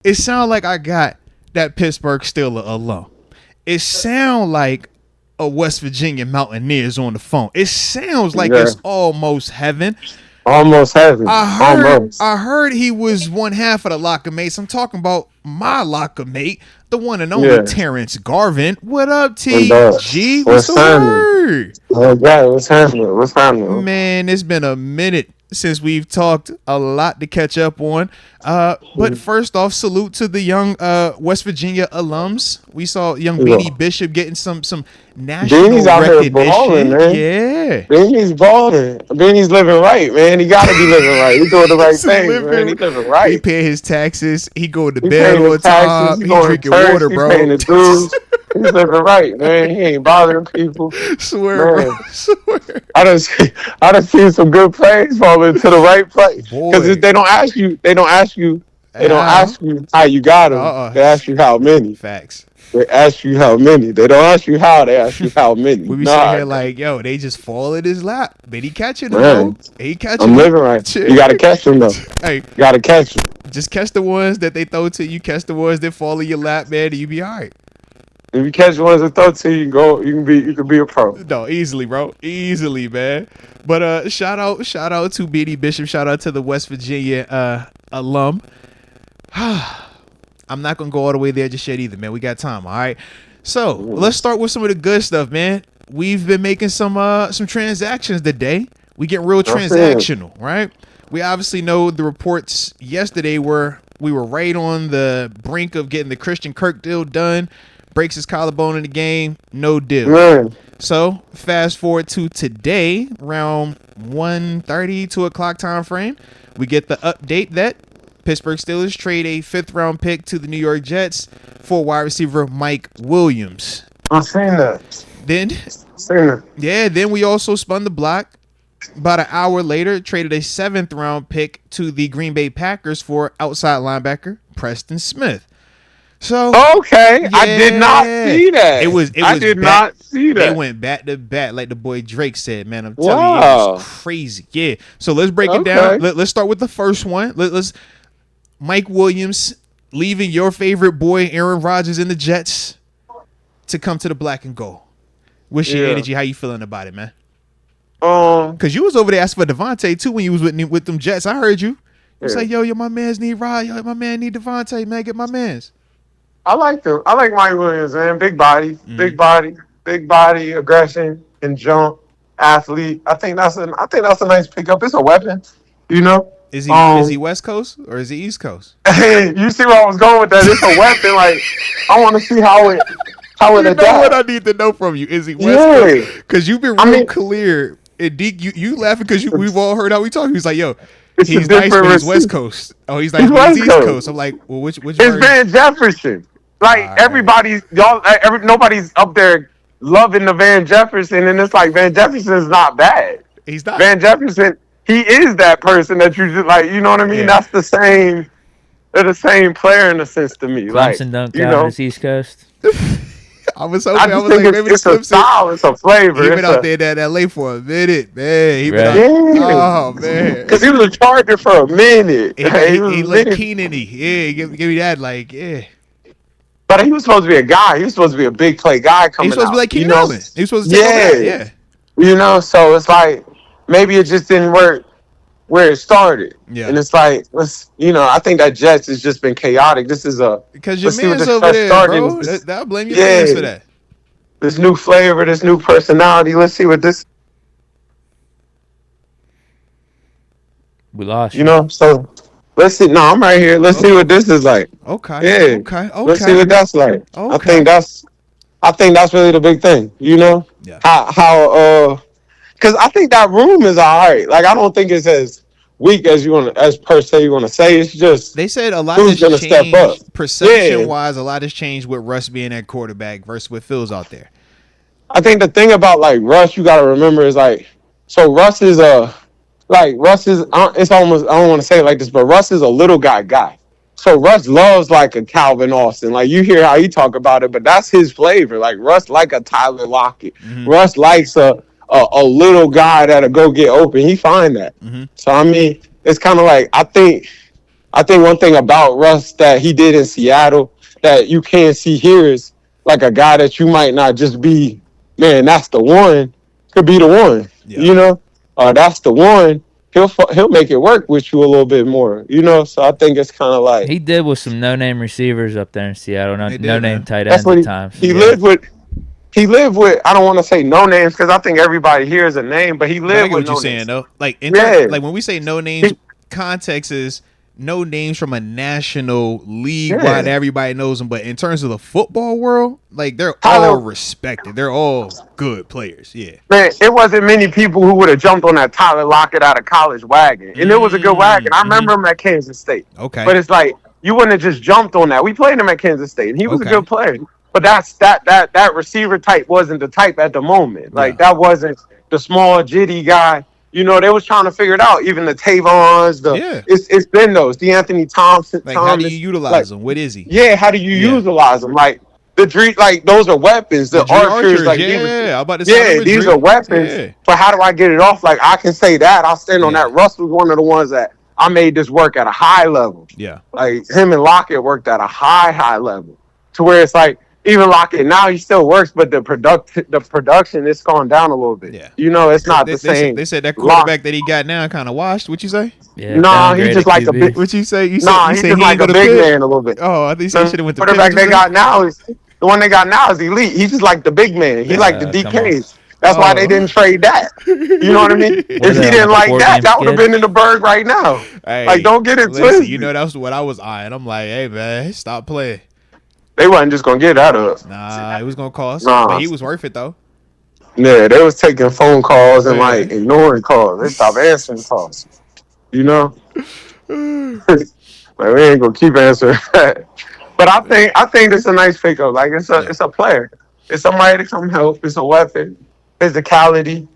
It sound like I got that Pittsburgh Steelers alum. It sound like a West Virginia Mountaineers on the phone. It sounds like it's almost heaven. Almost heaven. I heard he was one half of the locker mates. I'm talking about my locker mate, the one and only Terence Garvin. What up, TG? What's the word? What's happening? What's happening? Man, it's been a minute since we've talked. A lot to catch up on. But first off, salute to the young West Virginia alums. We saw young Beanie Bishop getting some national Beanie's out recognition. Here balling, man. Yeah. Beanie's balling. Beanie's living right, man. He got to be living right. He's doing the right thing, man. He's living right. He pay his taxes. He go to bed on time. He drinking water, bro. He paying the dues. He's living right, man. He ain't bothering people. Swear, man. Bro. Swear. I done seen some good plays fall into the right place. Because they don't ask you how you got them. They ask you how many. Facts. They ask you how many. They don't ask you how. They ask you how many. We be sitting here like, yo, they just fall in his lap. But he catching them, man. He catching I'm living right. You got to catch them, though. Hey, you got to catch them. Just catch the ones that they throw to you. Catch the ones that fall in your lap, man, and you be all right. If you catch the ones that throw to you, you can be a pro. No, easily, bro. Easily, man. But shout out to Beanie Bishop. Shout out to the West Virginia alum. I'm not gonna go all the way there just yet either, man. We got time, all right. So let's start with some of the good stuff, man. We've been making some transactions today. We get real transactional, right? We obviously know the reports yesterday were we were right on the brink of getting the Christian Kirk deal done. Breaks his collarbone in the game, no deal. Man. So fast forward to today, around 1:30, 2 o'clock time frame, we get the update that Pittsburgh Steelers trade a 5th-round pick to the New York Jets for wide receiver Mike Williams. I've seen that. Then we also spun the block. About an hour later, traded a 7th-round pick to the Green Bay Packers for outside linebacker Preston Smith. So okay, I did not see that. I did not see that. They went back to back, like the boy Drake said. Man, I'm telling you, it was crazy. Yeah. So let's break it down. Let's start with the first one. Let's Mike Williams leaving your favorite boy Aaron Rodgers in the Jets to come to the black and gold. What's your energy? How you feeling about it, man? Because you was over there asking for Devontae too when you was with them Jets. I heard you. You say, yo, my mans need Rod. Yo, my man need Devontae. Man, get my mans. I like Mike Williams, man. Big body, aggression and jump, athlete. I think that's a nice pickup. It's a weapon, you know. Is he West Coast or is he East Coast? Hey, you see where I was going with that? It's a weapon. Like I want to see how it adapts. You know what I need to know from you? Is he West Coast? Because you've been real clear. And Deke, you laughing because we've all heard how we talk. He's like, yo, he's nice, but he's West Coast. Oh, he's like, he's East Coast. I'm like, well, which it's Van Jefferson. Like everybody's nobody's up there loving the Van Jefferson, and it's like Van Jefferson is not bad. He's not. Van Jefferson, he is that person that you just like. You know what I mean? Yeah. That's the same. They're the same player in a sense to me. Clemson don't count as East Coast. I was hoping. I was like, maybe it's a style, it's a flavor. He been out there in LA for a minute, man. He been oh man, because he was a Charger for a minute. He looked Keenan-y. Yeah, give me that. Like, yeah. But he was supposed to be a guy. He was supposed to be a big play guy coming out. He was supposed to be like Keenan Allen. He was supposed to take over that. Yeah. You know, so it's like maybe it just didn't work where it started. Yeah. And it's like, I think that Jets has just been chaotic. This is because your man's over there, bro. I'll blame your fans for that. This new flavor, this new personality. Let's see what this. We lost. You know, so. Let's see. No, I'm right here. Let's see what this is like. Okay. Yeah. Okay. Let's see what that's like. Okay. I think that's really the big thing. You know. Yeah. How because I think that room is all right. Like I don't think it's as weak as you want to say. It's just they said a lot has changed perception wise. A lot has changed with Russ being at quarterback versus with Phil's out there. I think the thing about like Russ, you got to remember is like so Russ is it's almost, I don't want to say it like this, but Russ is a little guy. So Russ loves like a Calvin Austin. Like you hear how he talk about it, but that's his flavor. Like Russ like a Tyler Lockett. Mm-hmm. Russ likes a little guy that'll go get open. He find that. Mm-hmm. So I mean, it's kind of like I think I think one thing about Russ that he did in Seattle that you can't see here is like a guy that you might not just be, man, that's the one, could be the one, you know? That's the one. He'll make it work with you a little bit more, you know? So I think it's kind of like. He did with some no-name receivers up there in Seattle, no-name tight ends at times. He lived with, I don't want to say no names because I think everybody here is a name, but he lived with no names. I get what you're saying, though. Like, like when we say no names, context is no names from a national league wide everybody knows them, but in terms of the football world, like they're all respected. They're all good players. Yeah. Man, it wasn't many people who would have jumped on that Tyler Lockett out of college wagon. And it was a good wagon. I remember him at Kansas State. Okay. But it's like you wouldn't have just jumped on that. We played him at Kansas State and he was a good player. But that receiver type wasn't the type at the moment. Like that wasn't the small jitty guy. You know, they was trying to figure it out. Even the Tavons, it's been those. DeAnthony Thompson. Like, how do you utilize him? What is he? Yeah, how do you utilize him? Like those are weapons. The archers, like I'm about to say, these are weapons. Yeah. But how do I get it off? Like I can say that. I'll stand on that. Russ was one of the ones that I made this work at a high level. Yeah. Like him and Lockett worked at a high level. To where it's like even Lockett now he still works, but the production is gone down a little bit. Yeah. You know, it's not the same. They said that quarterback that he got now kind of washed. What you say? Yeah, nah, he's just like a big. What you say? He's just like a big man a little bit. Oh, I think he should have went to quarterback they got now is the one they got now is elite. He's just like the big man. He like the DKs. That's why they didn't trade that. You know what I mean? If he didn't like that would have been in the Berg right now. Hey, like, don't get it twisted. You know, that's what I was eyeing. I'm like, hey, man, stop playing. They wasn't just going to get that up. Nah, it was going to cost. But he was worth it, though. Yeah, they was taking phone calls and, like, ignoring calls. They stopped answering calls. You know? Like, we ain't going to keep answering that. But I think it's a nice pickup. Like, it's a player. It's somebody to come help. It's a weapon. Physicality.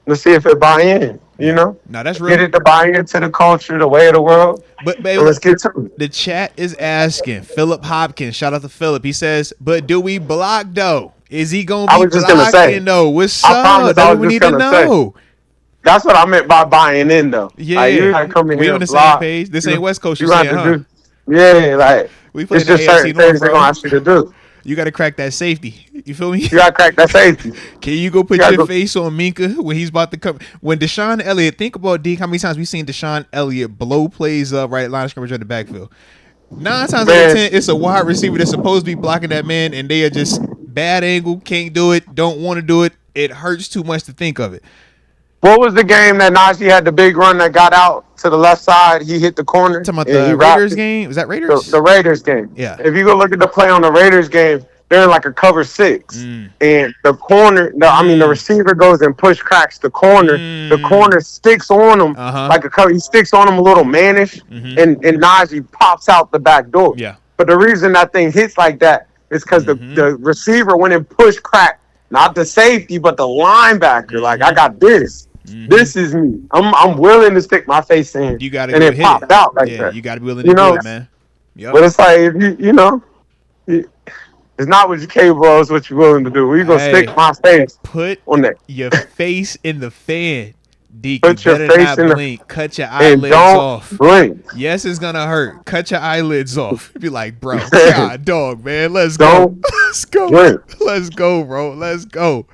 Let's see if it buy in. You know, now that's real. Get it to buy into the culture, the way of the world. But baby, let's get to it. The chat is asking Philip Hopkins. Shout out to Philip. He says, "But do we block though? Is he gonna be blocking though? What's up? That's what we need to know." That's what I meant by buying in though. Yeah, like, you gotta come in we here on the same page. This ain't West Coast. You saying, huh? Yeah, like we play it's just certain things they're gonna ask you to do. You got to crack that safety. You feel me? You got to crack that safety. Can you go put your face on Minka when he's about to come? When Deshaun Elliott, think about Deke, how many times we've seen Deshaun Elliott blow plays up right line of scrimmage at the backfield. 9 times out of 10, it's a wide receiver that's supposed to be blocking that man, and they are just bad angle, can't do it, don't want to do it. It hurts too much to think of it. What was the game that Najee had the big run that got out to the left side? He hit the corner. Talking about the Raiders game? Was that Raiders? The Raiders game. Yeah. If you go look at the play on the Raiders game, they're in like a cover 6. And the corner, the receiver goes and cracks the corner. The corner sticks on him like a cover. He sticks on him a little mannish, and Najee pops out the back door. Yeah. But the reason that thing hits like that is because the receiver went and crack, not the safety, but the linebacker. Like, I got this. This is me. I'm willing to stick my face in. You gotta and it popped out like that. You gotta be willing to do it, man. Yep. But it's like if you know, it's not what you're capable of, it's what you're willing to do. We gonna stick my face. Put on that. Your face in the fan. Deke, put your face in blink. Cut your eyelids off. Blink. Yes, it's gonna hurt. Cut your eyelids off. Be like, bro, God, dog, man, let's go. Let's go. Blink. Let's go, bro. Let's go.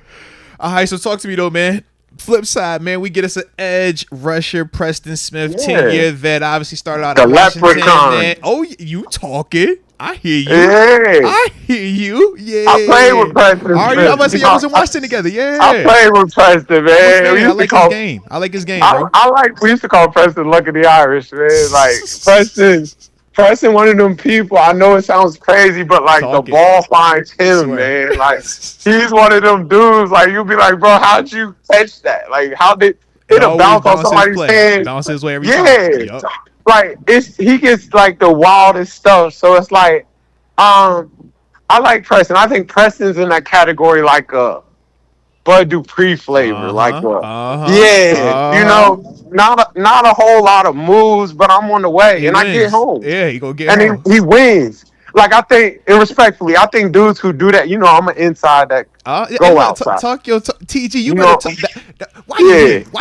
All right, so talk to me though, man. Flip side, man, we get us an edge rusher, Preston Smith, 10-year vet. Obviously started out in Washington. Man. Oh, you talking? I hear you. Yeah. I hear you. Yeah. I played with Preston Smith. I'm about to say y'all was in Washington together. Yeah. I played with Preston, man. I like his game. I like his game, bro. We used to call Preston Lucky the Irish, man. Like, Preston, one of them people, I know it sounds crazy, but like the ball finds him, man. Like, he's one of them dudes, like, you'll be like, bro, how'd you catch that? Like, how did it'll bounce off somebody's hand? Bounce his way every time. Yep. Like, he gets like the wildest stuff. So it's like, I like Preston. I think Preston's in that category like a Bud Dupree flavor. You know, not a whole lot of moves, but I'm on the way and I get home. Yeah, he gonna get home. And he wins. Like, I think, and respectfully, I think dudes who do that, you know, I'm an inside that go outside. Talk your TG. You better talk. Why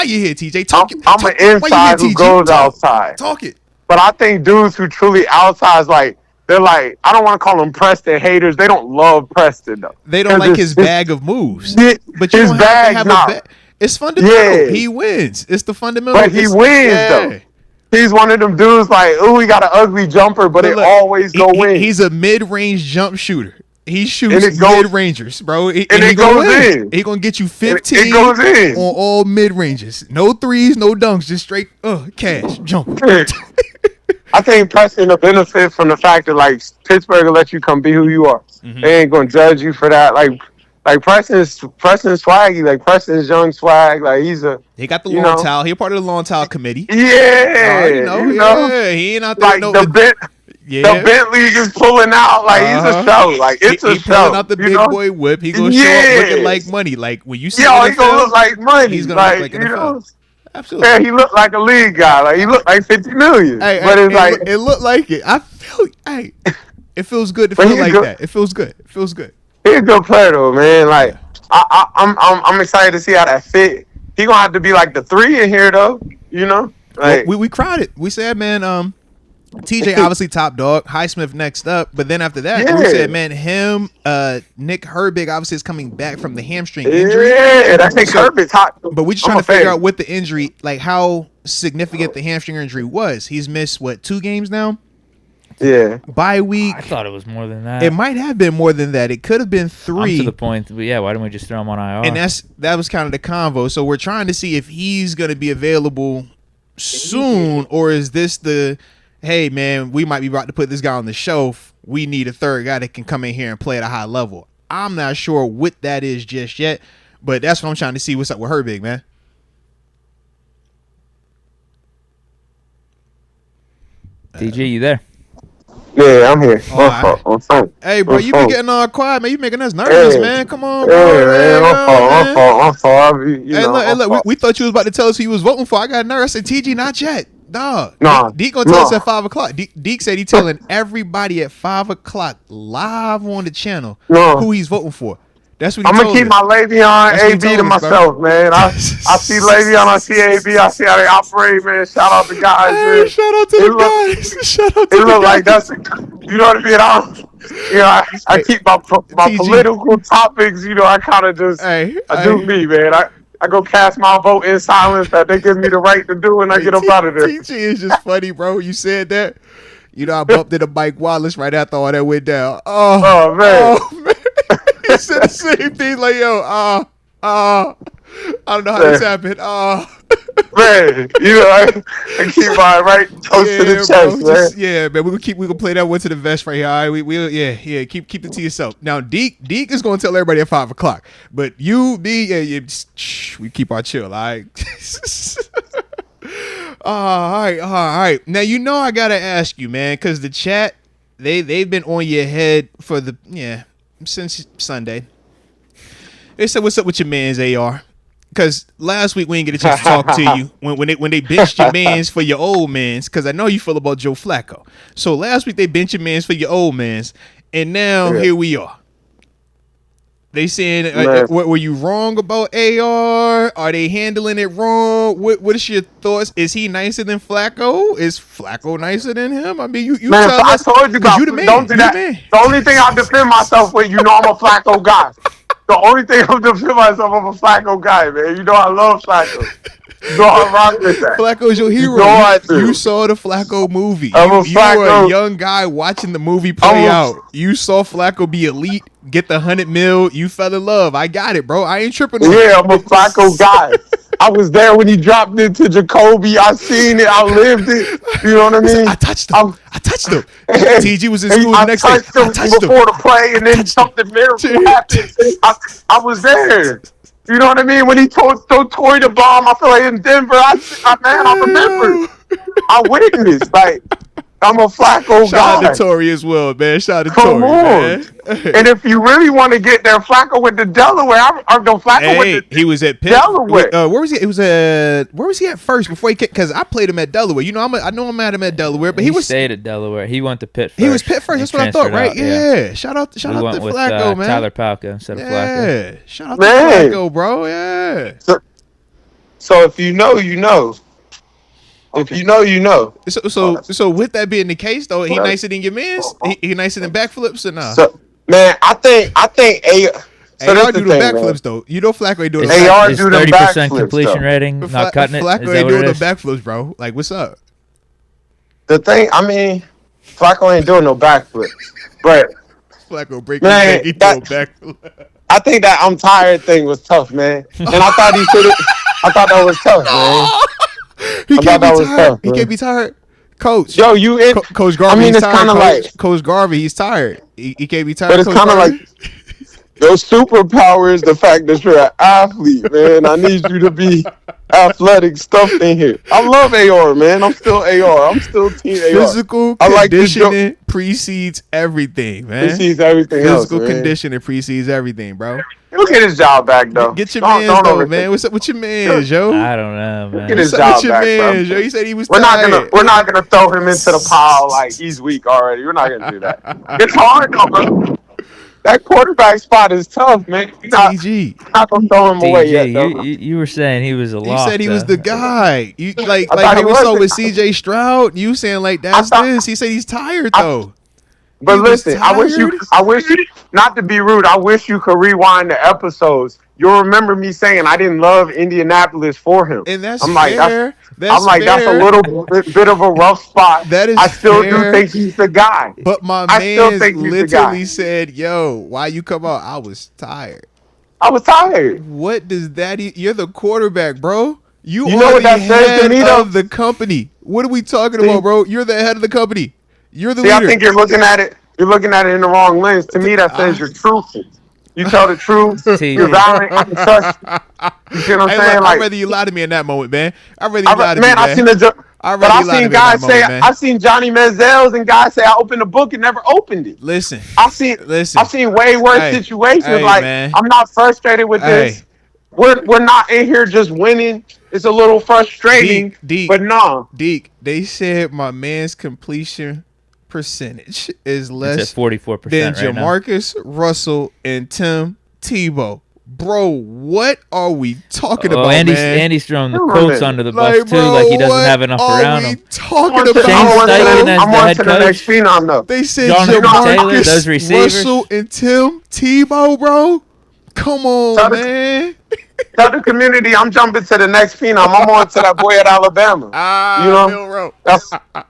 you here, TJ? I'm an inside who goes outside. Talk it. But I think dudes who truly outsize, like, they're like, I don't want to call them Preston haters. They don't love Preston, though. They don't like his bag of moves. But you his don't bag, have to have a bag. It's fundamental. Yeah. He wins. It's the fundamental. But he wins, though. He's one of them dudes like, ooh, he got an ugly jumper, but it always go in. He's a mid-range jump shooter. He shoots mid-rangers, bro. And it goes in. He gonna get you 15 it goes in. on all mid-ranges. No threes, no dunks, just straight cash, jump. I think Preston will benefit from the fact that, like, Pittsburgh will let you come be who you are. Mm-hmm. They ain't gonna judge you for that. Like Preston's swaggy, like Preston's young swag, like he got the long towel. He a part of the long towel committee. Yeah, you know, he ain't out there. Like the Bentley is pulling out, like he's a show, like it's a show. Pulling out the big boy whip. He gonna show up looking like money. Like when you see, he gonna look like money. He's gonna look like NFL. Absolutely. Yeah, he looked like a league guy. Like he looked like 50 million. But it's like it looked like it. I feel. It feels good to feel like that. It feels good. It feels good. He's a good player though, man. Like I'm excited to see how that fit. He gonna have to be like the 3 in here though, you know. Like we crowded. We said, man, TJ obviously top dog. Highsmith next up, but then after that, we said, man, him, Nick Herbig obviously is coming back from the hamstring injury. Yeah, that's Nick Herbig's hot. But we just trying to figure out what the injury, like how significant the hamstring injury was. He's missed 2 games now. Yeah. Bye week. I thought it was more than that. It might have been more than that. It could have been 3. I'm to the point. Yeah, why didn't we just throw him on IR? And that was kind of the convo. So we're trying to see if he's going to be available soon, or is this the, hey man, we might be about to put this guy on the shelf. We need a third guy that can come in here and play at a high level. I'm not sure what that is just yet, but that's what I'm trying to see. What's up with Herbig, man? DG, you there? Yeah, I'm here. I'm fine. Hey, bro, you been getting all quiet, man. You making us nervous, man. Come on, bro. I'm sorry. Hey, look. We thought you was about to tell us who you was voting for. I got nervous. I said, TG, not yet. Dog. Nah. Deke gonna tell us at 5 o'clock. Deke said he telling everybody at 5 o'clock live on the channel who he's voting for. That's what he I'm gonna keep my Le'Veon AB to myself, man. I see Le'Veon, I see AB, I see how they operate, man. Shout out to guys, man. Hey, shout out to the guys. Shout out to it the look guys. like that's, you know what I mean? I keep my political topics, you know. I kind of just do me, man. I go cast my vote in silence that they give me the right to do, and I get up out of there. TG is just funny, bro. You said that. You know, I bumped into Mike Wallace right after all that went down. Oh man. He said the same thing, like, yo, I don't know how this happened. Man, you know, I keep my right close to the chest, man. Man, we gonna play that one to the vest right here. All right, we keep it to yourself. Now, Deke is gonna tell everybody at 5 o'clock, but you, me, we keep our chill. All right. All right. Now you know I gotta ask you, man, because the chat they've been on your head for since Sunday. They said, "What's up with your man's AR?" Because last week we didn't get a chance to talk to you when they benched your man's for your old man's. Because I know you feel about Joe Flacco. So last week they benched your man's for your old man's, and now here we are. They saying, were you wrong about AR? Are they handling it wrong? What is your thoughts? Is he nicer than Flacco? Is Flacco nicer than him? I mean, you man, tell us. I told you guys, don't do that. The only thing I defend myself with, you know, I'm a Flacco guy. The only thing I'm defend myself, I'm a Flacco guy, man. You know I love Flacco. You know I rock with that. Flacco's your hero. You saw the Flacco movie. You were a young guy watching the movie play out. You saw Flacco be elite, get the $100 million. You fell in love. I got it, bro. I ain't tripping. Yeah, I'm a Flacco guy. I was there when he dropped into Jacoby. I seen it. I lived it. You know what I mean? I touched him. TG was in school the next day. I touched him before the play, and then something miracle happened. I was there. You know what I mean? When he told Toy the bomb, I feel like in Denver, I remember. I witnessed. Like, I'm a Flacco guy. Shout out to Tory as well, man. Shout out to Tory, man. And if you really want to get there, Flacco went to Delaware. He was at Pitt. Delaware. Where was he? Where was he at first before he? Because I played him at Delaware. You know, I know I'm at him at Delaware, but he stayed at Delaware. He went to Pitt first. He was Pitt first. That's what I thought, right? Yeah. Shout out to Flacco, man. Tyler Palka instead of Flacco. Yeah. Shout out to Flacco, bro. Yeah. So if you know, you know. If you know, you know. So with that being the case, though, he nicer than your man's. He nicer than backflips or nah? So, man, I think So AR do the backflips though. You know Flacco ain't doing the AR backflips. do the 30% backflips, completion though. rating, not cutting it. Flacco Is that ain't what doing it the is? backflips, bro. Like, what's up? The thing, I mean, Flacco ain't doing no backflips, but Flacco break his man, neck, he throw a backflip. I think that I'm tired thing was tough, man. And I thought he could have. I thought that was tough, man. He I can't thought be that was tired. tough, He man. can't be tired. Coach. Yo, you in? Coach Garvin, I mean, he's it's tired. kind of like, Coach Garvin, he's tired. He can't be tired. but it's Coach kind of Garvin? like your superpower is the fact that you're an athlete, man. I need you to be athletic stuff in here. I love AR, man. I'm still AR. I'm still team AR. Physical I like this conditioning precedes everything, man. Precedes everything Physical else, man. conditioning precedes everything, bro. He'll get his job back, though. Get your Don't man's, though, overthink man. it. What's up with your man's, yo? I don't know, man. Get his What's up job with your back, bro. man's, yo? He said he was We're tired. not gonna throw him into the pile like he's weak already. We're not gonna do that. It's hard though, bro. That quarterback spot is tough, man. You're not gonna throw him away yet, though. You were saying he was a lock. You said he was the guy. You like thought how he we was saw the with guy. CJ Stroud. You saying like that's this. He said he's tired though. But He was listen, I wish you, not to be rude, I wish you could rewind the episodes. You'll remember me saying I didn't love Indianapolis for him. And that's I'm like, fair. that's a little bit of a rough spot. That is I still fair. do think he's the guy. But my I still man think he's the literally guy. said, "Yo, why you come out? I was tired." I was tired. What does that? You're the quarterback, bro. You know are what the that says to head me, though? of the company. What are we talking about, bro? You're the head of the company. You're the See, leader. I think you're looking at it in the wrong lens. To me, that says you're truthful. You tell the truth. You're valiant. I can trust you. You see what I'm saying? I'd Like, rather you lie to me in that moment, man. I'd rather you lie to me, man, man. I've seen in guys that say, moment, man. I've seen Johnny Manziel's and guys say I opened the book and never opened it. Listen, I've seen way worse situations. Like, man. I'm not frustrated with this. We're not in here just winning. It's a little frustrating, Deke, but no. Deke, they said my man's completion percentage is less It's at 44% than right now. Jamarcus Russell and Tim Tebow. Bro, what are we talking about, man? Andy's throwing the Colts under the bus, too, bro, like he doesn't what have enough are around we him. talking Shane about, Steichen bro? as I'm the on head to the next coach. phenom, though. They said Jonathan Taylor, Jamarcus those receivers. Russell and Tim Tebow, bro. Come on, man. Tell the community I'm jumping to the next phenom. I'm on to that boy at Alabama. You know, Milrow.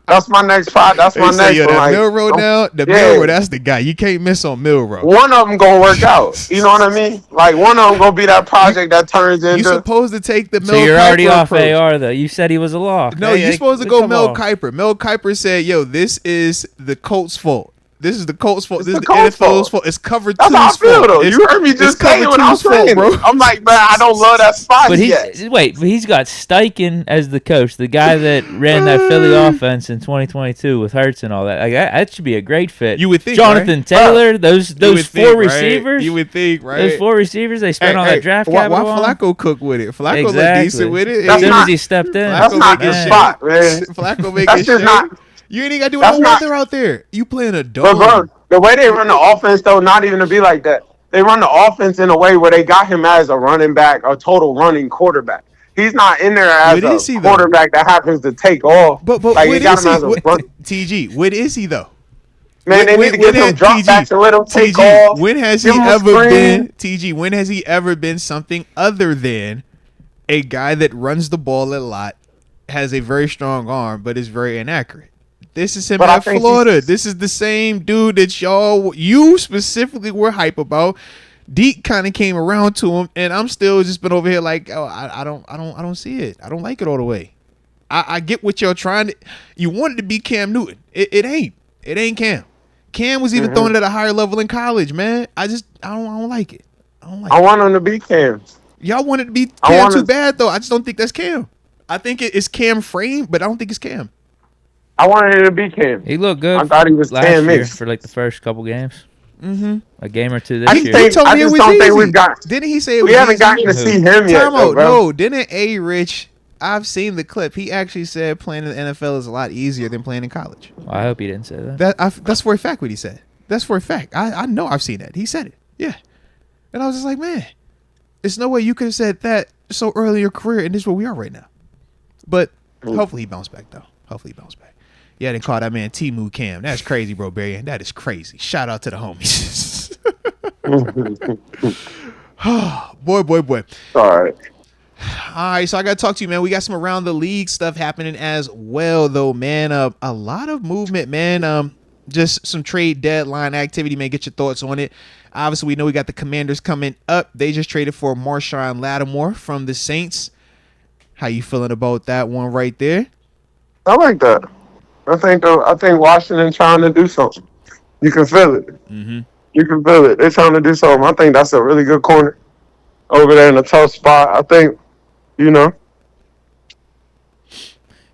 that's my next spot. That's my They say, next yo, one. that Like, Milrow now, the yeah. Milrow, that's the guy. You can't miss on Milrow. One of them gonna work out. You know what I mean? Like, one of them gonna be that project that turns You into. supposed to take the Mel So you're already Kiper off approach. AR, though. You said he was a lock. No, Hey, you're supposed to go come Mel on. Kiper. Mel Kiper said, yo, this is the Colts' fault. This is the Colts' fault. This is the the Colts' NFL's fault. It's cover That's how I two's feel, fault. though. It's- You heard me it's just cover saying what I'm two's fault, saying. bro. I'm like, man, I don't love that spot But yet. but he's got Steichen as the coach, the guy that ran that Philly offense in 2022 with Hurts and all that. Like, that should be a great fit. You would think, Jonathan right? Taylor, those You would four think, right? receivers. You would think, right? Those four receivers, they spent all that draft why capital on. Flacco cook with it? Flacco look Exactly. decent with it. As That's soon not- as he stepped in. That's Flacco not making the shit. spot, man. Flacco making That's just shit. not. You ain't even got to do That's no not- weather out there. You playing a But bro, dome. the way they run the offense, though, not even to be like that. They run the offense in a way where they got him as a running back, a total running quarterback. He's not in there What as is he, a though? quarterback that happens to take off. But like, what they got is him he? as a What, run. TG, what is he though? Man, they need to get some drop backs and let him take off. When has he Give him a ever screen. been TG? When has he ever been something other than a guy that runs the ball a lot, has a very strong arm, but is very inaccurate? This is him But I at think Florida. This is the same dude that you specifically were hype about. Deke kind of came around to him, and I'm still just been over here like, oh, I don't see it. I don't like it all the way. I get what you're trying to. You wanted to be Cam Newton. It ain't Cam. Cam was even throwing it at a higher level in college, man. I don't like it. I want him to be Cam. Y'all wanted to be Cam too bad though. I just don't think that's Cam. I think it's Cam frame, but I don't think it's Cam. I wanted him to be Cam. He looked good. I thought he was last Cam year mixed. for like the first couple games. Mm-hmm. A game or two this I year. think- told me I it just was don't think easy. we've got- Didn't he say it We was haven't easy? gotten to see him yet, Time though, out. bro. No, didn't A. Rich? I've seen the clip. He actually said playing in the NFL is a lot easier than playing in college. Well, I hope he didn't say that. That's for a fact what he said. That's for a fact. I know I've seen that. He said it. Yeah. And I was just like, man, there's no way you could have said that so early in your career, and this is where we are right now. But Hopefully he bounce back though. Hopefully he bounce back. Yeah, they call that man Timu Cam. That's crazy, bro, Barry. That is crazy. Shout out to the homies. boy. All right. All right, so I got to talk to you, man. We got some around the league stuff happening as well, though, man. A lot of movement, man. Just some trade deadline activity, man. Get your thoughts on it. Obviously, we know we got the Commanders coming up. They just traded for Marshawn Lattimore from the Saints. How you feeling about that one right there? I like that. I think Washington trying to do something. You can feel it. Mm-hmm. You can feel it. They're trying to do something. I think that's a really good corner over there in a tough spot. I think,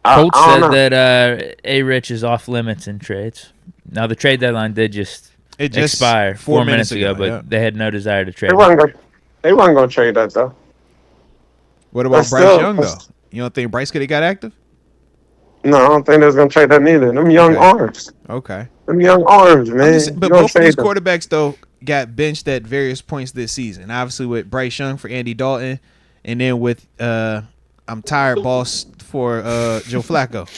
Colts said that A-Rich is off limits in trades. Now, the trade deadline did just expire 4 minutes ago, but they had no desire to trade. They weren't going to trade that, though. What about Bryce Young, though? You don't think Bryce could have got active? No, I don't think they was going to trade that neither. Them young arms. Okay. Them young arms, man. But both of these quarterbacks, though, got benched at various points this season. Obviously, with Bryce Young for Andy Dalton, and then with I'm tired, boss, for Joe Flacco.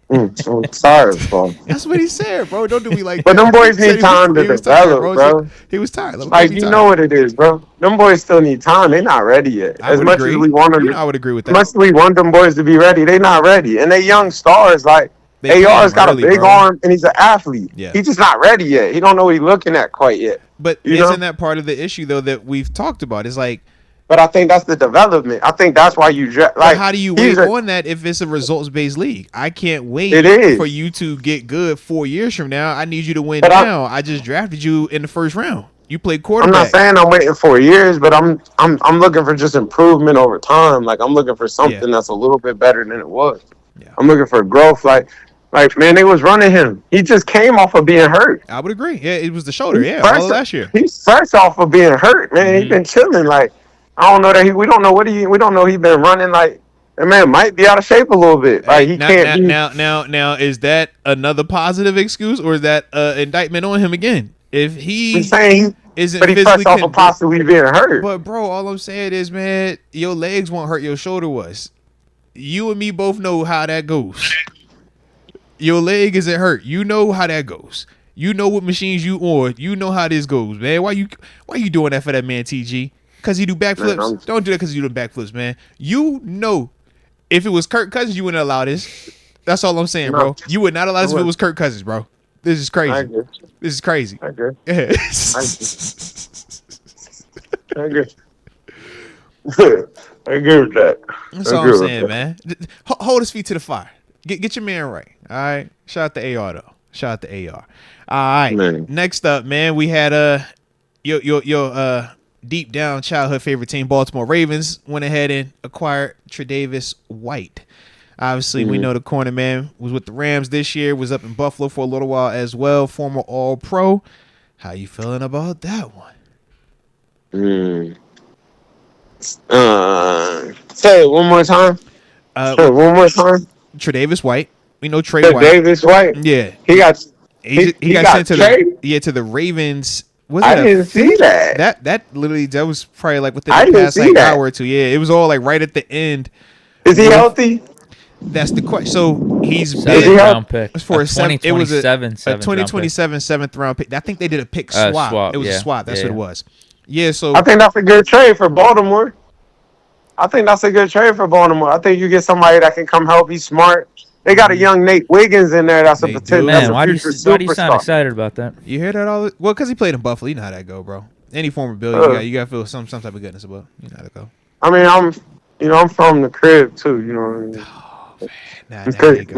I'm tired, bro. That's what he said, bro. Don't do me like but that. Them boys need time to develop, bro. He was tired. Like, you know what it is, bro. Them boys still need time. They're not ready yet. As much as we want them, I would agree with that. As much as we want them boys to be ready, they're not ready. And they young stars, like, AR's got a big arm, and he's an athlete. Yeah. He's just not ready yet. He don't know what he's looking at quite yet. But isn't that part of the issue, though, that we've talked about? It's like, but I think that's the development. I think that's why you like. How do you wait on that if it's a results-based league? I can't wait for you to get good 4 years from now. I need you to win now. I just drafted you in the first round. You played quarterback. I'm not saying I'm waiting 4 years, but I'm looking for just improvement over time. Like, I'm looking for something that's a little bit better than it was. Yeah. I'm looking for growth. Like, man, they was running him. He just came off of being hurt. I would agree. Yeah, it was the shoulder. All of last year. He's fresh off of being hurt, man. Mm-hmm. He's been chilling. Like, I don't know that we don't know we don't know he's been running. Like, that man might be out of shape a little bit. Like, he can't be. Now, is that another positive excuse, or is that indictment on him again? If he isn't physically fresh off of possibly being hurt. But bro, all I'm saying is, man, your legs won't hurt. Your shoulder was. You and me both know how that goes. Your leg isn't hurt. You know how that goes. You know what machines you on. You know how this goes, man. Why you doing that for that man, TG? Because he do backflips? Don't do that because you do backflips, man. You know, if it was Kirk Cousins, you wouldn't allow this. That's all I'm saying, bro. You would not allow this if it was Kirk Cousins, bro. This is crazy. I agree. This is crazy. I agree. Yeah. I agree. I agree with that. That's all I'm saying, man. Hold his feet to the fire. Get your man right. All right. Shout out to AR though. Shout out to AR. All right. Man. Next up, man, we had your deep down childhood favorite team, Baltimore Ravens, went ahead and acquired Tre'Davious White. Obviously, we know the corner man was with the Rams this year, was up in Buffalo for a little while as well, former All-Pro. How you feeling about that one? Say it one more time. One more time. Tre'Davious White. We know Trey White. Tre'Davious White. Yeah. He got sent to the Ravens. I didn't see that. That was probably like within the past hour or two. Yeah, it was all like right at the end. Is he healthy? That's the question. So he's big round pick for a 2027 2027 seventh round pick. I think they did a pick swap. It was a swap. That's what it was. Yeah. So I think that's a good trade for Baltimore. I think I think you get somebody that can come help. He's smart. They got a young Nate Wiggins in there. That's a potential. Man, why do you sound excited about that? You hear that all? Well, because he played in Buffalo. You know how that go, bro. Any former Bill, you got to feel some type of goodness about. You know how to go. I mean, I'm from the crib too. You know what I mean?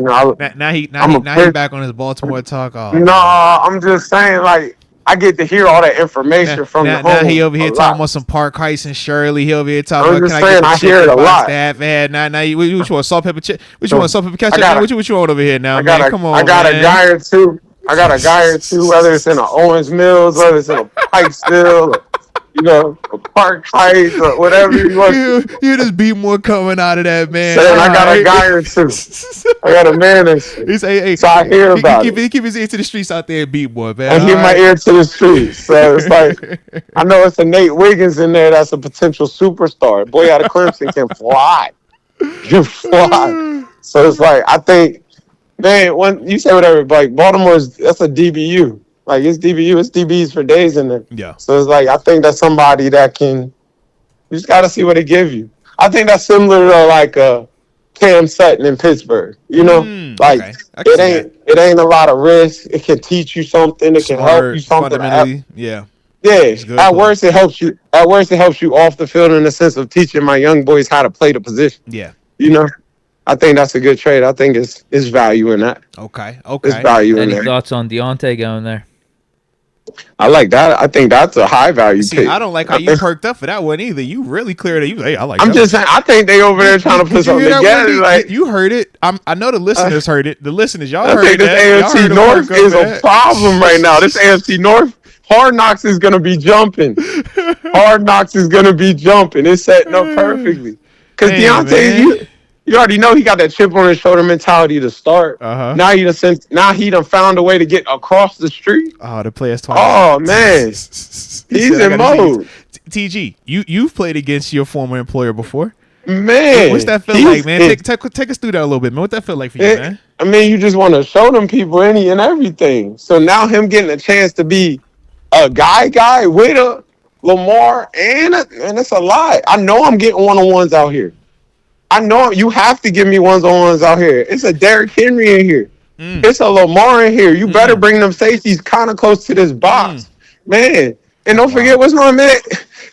Oh, man. Now he back on his Baltimore talk. Oh, no, I'm just saying, like, I get to hear all that information from the home. Now he over here talking about some Park Heights and Shirley. He over here talking about. I'm just saying, I hear it a lot. Staff, man. Now you want salt pepper ketchup? What you want, salt pepper ketchup? What you want over here now, man? Come on, I got a guy or two. Whether it's in a Owens Mills, whether it's in a Pikesville, a Park Heights or whatever you want. You just be more coming out of that, man. Saying I got a guy or two. I got a man or two. So I hear about it. Keep his ear to the streets out there and beat boy, man. I hear my ear to the streets. So it's like, I know it's a Nate Wiggins in there that's a potential superstar. Boy out of Clemson can fly. Can fly. So it's like, I think, man, when you say whatever, like that's a DBU. Like it's DBU, it's DBs for days in there. Yeah. So it's like, I think that's somebody that you just got to see what they give you. I think that's similar to like Cam Sutton in Pittsburgh. You know, okay. it ain't a lot of risk. It can teach you something. It can help you something. Yeah. Yeah. At worst, it helps you. At worst, it helps you off the field in the sense of teaching my young boys how to play the position. Yeah. You know, I think that's a good trade. I think it's value in that. Okay. It's value in there. Any thoughts on Deontay going there? I like that. I think that's a high value pick. I don't like how you perked up for that one either. You really cleared it. You hey, I like. I'm just saying. I think they over there trying to put something together. Like you heard it. I know the listeners heard it. The listeners, y'all heard it. This AFC North is a problem right now. This AFC North, Hard Knocks is gonna be jumping. Hard Knocks is gonna be jumping. It's setting up perfectly. Because Deontay, you already know he got that chip on his shoulder mentality to start. Now he done found a way to get across the street. Oh, to play us twice. Oh man, he's in mode. TG, you've played against your former employer before. Man, what's that feel like, man? Take us through that a little bit, man. What that feel like for you, man? I mean, you just want to show them people any and everything. So now him getting a chance to be a guy with a Lamar and it's a lie. I know I'm getting one-on-ones out here. I know you have to give me one-on-ones out here. It's a Derrick Henry in here. It's a Lamar in here. You better bring them safeties kind of close to this box, man. And don't forget what's going on, man.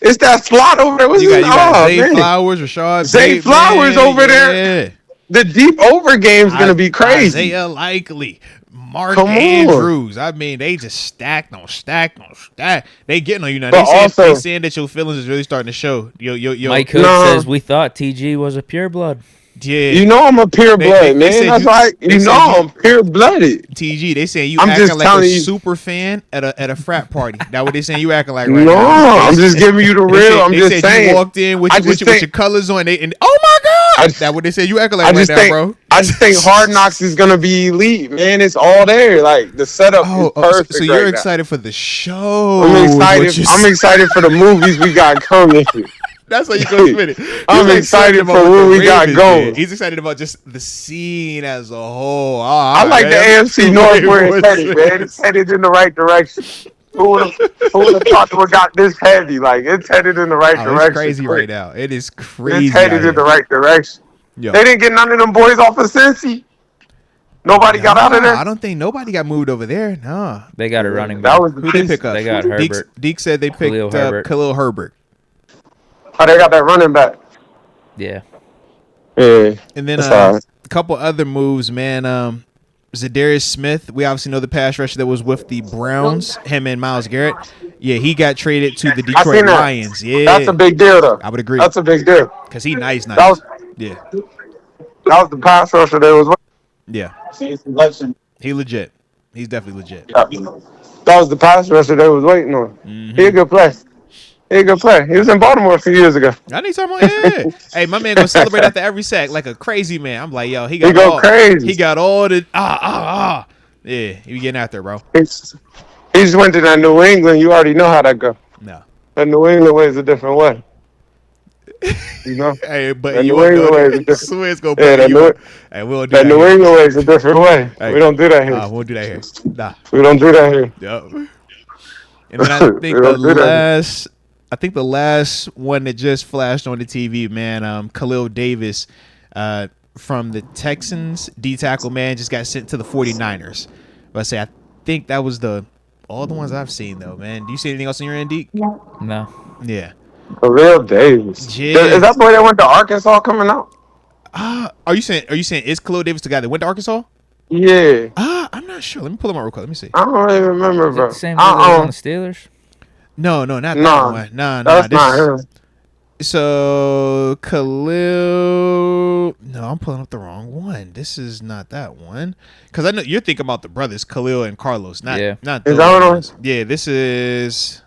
It's that slot over there. You got Zay Flowers, Rashad. Zay Flowers over there. The deep over game is going to be crazy. Isaiah Likely. Mark Andrews. I mean, they just stacked on stack. They getting on you now. They saying that your feelings is really starting to show. Mike Hood says we thought TG was a pureblood. Yeah, you know I'm a pure blood, man. That's like I'm pure blooded. TG, they saying you acting like a super fan at a frat party. That what they saying you acting like right now? No, I'm just giving you the real. I'm just saying you walked in with your colors on. And oh my god, that what they said you acting like right now, bro. I just think Hard Knocks is gonna be elite, man. It's all there. Like the setup is perfect. So you're excited for the show? I'm excited. I'm excited for the movies we got coming. That's how you go spin it. I'm excited for what we got going. Man. He's excited about just the scene as a whole. I like the AFC North where it's headed, man. It's headed in the right direction. Who would have thought we got this heavy? Like, it's headed in the right direction. It's crazy right now. It is crazy. It's headed in the right direction. Yo. They didn't get none of them boys off of Cincy. Nobody got out of there. I don't think nobody got moved over there. No. They got a running back. That was who they pick up? They got Herbert. Deke said they picked up Khalil Herbert. Oh, they got that running back. Yeah. Yeah. And then a couple other moves, man. Zadarius Smith, we obviously know the pass rusher that was with the Browns, him and Myles Garrett. Yeah, he got traded to the Detroit Lions. Yeah. That's a big deal, though. I would agree. That's a big deal. Because he nice. That was the pass rusher that was with. Yeah. He legit. He's definitely legit. That was the pass rusher they was waiting on. Mm-hmm. He a good player. He a good player. He was in Baltimore a few years ago. I need talking about Hey, my man gonna celebrate after every sack like a crazy man. I'm like, yo, he got crazy. He got all the Yeah, he getting out there, bro. He just went to that New England. You already know how that go. No. That New England way is a different way. You know? Hey, but that you New England way is a different way. We'll do that New England way is a different way. Hey, we don't do that here. We won't do that here. Nah. We don't do that here. Yep. And then I think the last one that just flashed on the TV, man, Khalil Davis from the Texans, D-tackle, man, just got sent to the 49ers. But I think that was all the ones I've seen, though, man. Do you see anything else on your end, Deke? No. Yeah. Khalil Davis. Yeah. Is that boy that went to Arkansas coming out? Are you saying is Khalil Davis the guy that went to Arkansas? Yeah. I'm not sure. Let me pull him up real quick. Let me see. I don't really remember, bro. Is it the same on the Steelers? No, not that one. No, that's not him. So Khalil. No, I'm pulling up the wrong one. This is not that one. Because I know you're thinking about the brothers, Khalil and Carlos. Not is that one? Yeah, this is.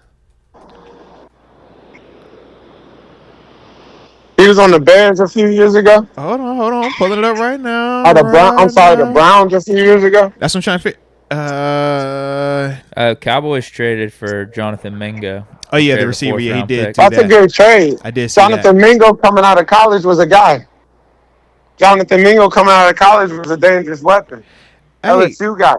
He was on the Bears a few years ago. Hold on. I'm pulling it up right now. The Browns a few years ago. That's what I'm trying to fit. Cowboys traded for Jonathan Mingo. Oh yeah, the receiver. Yeah, he did. That's a good trade. I did see Jonathan Mingo coming out of college was a guy. Jonathan Mingo coming out of college was a dangerous weapon. Hey, LSU guy.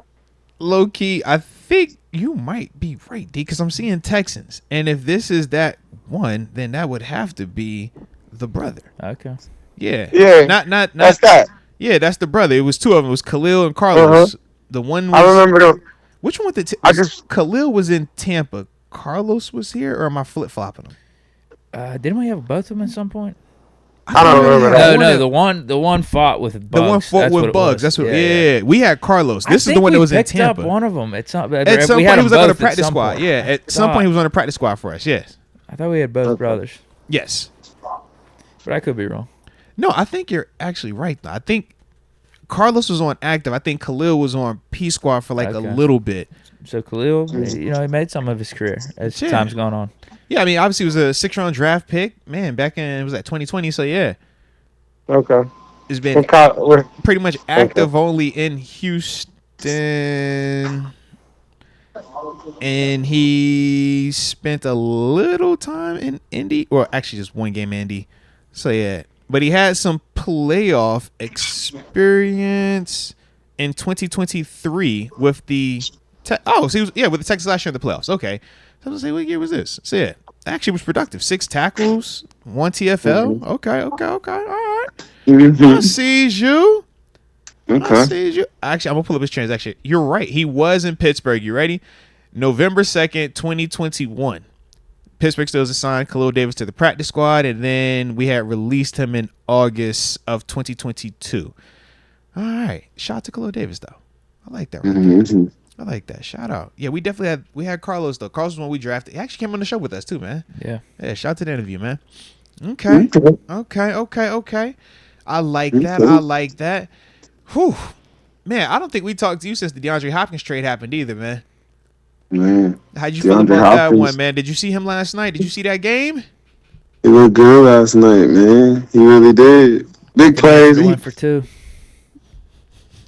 Low key, I think you might be right, D, because I'm seeing Texans. And if this is that one, then that would have to be the brother. Okay. Yeah. Yeah. Not that's that. Yeah, that's the brother. It was two of them. It was Khalil and Carlos. The one was, I remember those. Which one Khalil was in Tampa. Carlos was here, or am I flip-flopping them? Didn't we have both of them at some point? I don't remember that. No, the one fought with Bugs. The one fought with Bugs. That's what. Yeah, we had Carlos. This is the one that was in Tampa. Up one of them. At some point, he was like on the practice squad. Yeah, at some point he was on the practice squad for us. Yes. I thought we had both brothers. Yes. But I could be wrong. No, I think you're actually right, though. I think Carlos was on active. I think Khalil was on P squad for like a little bit. So Khalil, he made some of his career as time's gone on. Yeah, I mean, obviously it was a 6th-round draft pick. Man, back in, it was at 2020, so yeah. Okay. It's been pretty much active only in Houston. And he spent a little time in Indy. Or actually just one game in Indy. So yeah. But he had some playoff experience in 2023 with the so he was with the Texas last year in the playoffs. Okay. So I was gonna say, what year was this? So yeah. Actually was productive. 6 tackles, 1 TFL. Okay. All right. I sees you. Okay. I sees you. Actually, I'm gonna pull up his transaction. You're right. He was in Pittsburgh. You ready? November 2nd, 2021. Pittsburgh still assigned Khalil Davis to the practice squad, and then we had released him in August of 2022. All right. Shout out to Khalil Davis, though. I like that. I like that. Shout out. Yeah, we definitely had Carlos, though. Carlos was when we drafted. He actually came on the show with us, too, man. Yeah. Yeah, shout out to the interview, man. Okay. I like that. Whew. Man, I don't think we talked to you since the DeAndre Hopkins trade happened either, man. Man. How'd you feel about that one, man? Did you see him last night? Did you see that game? He looked good last night, man. He really did. Big plays. He went for 2.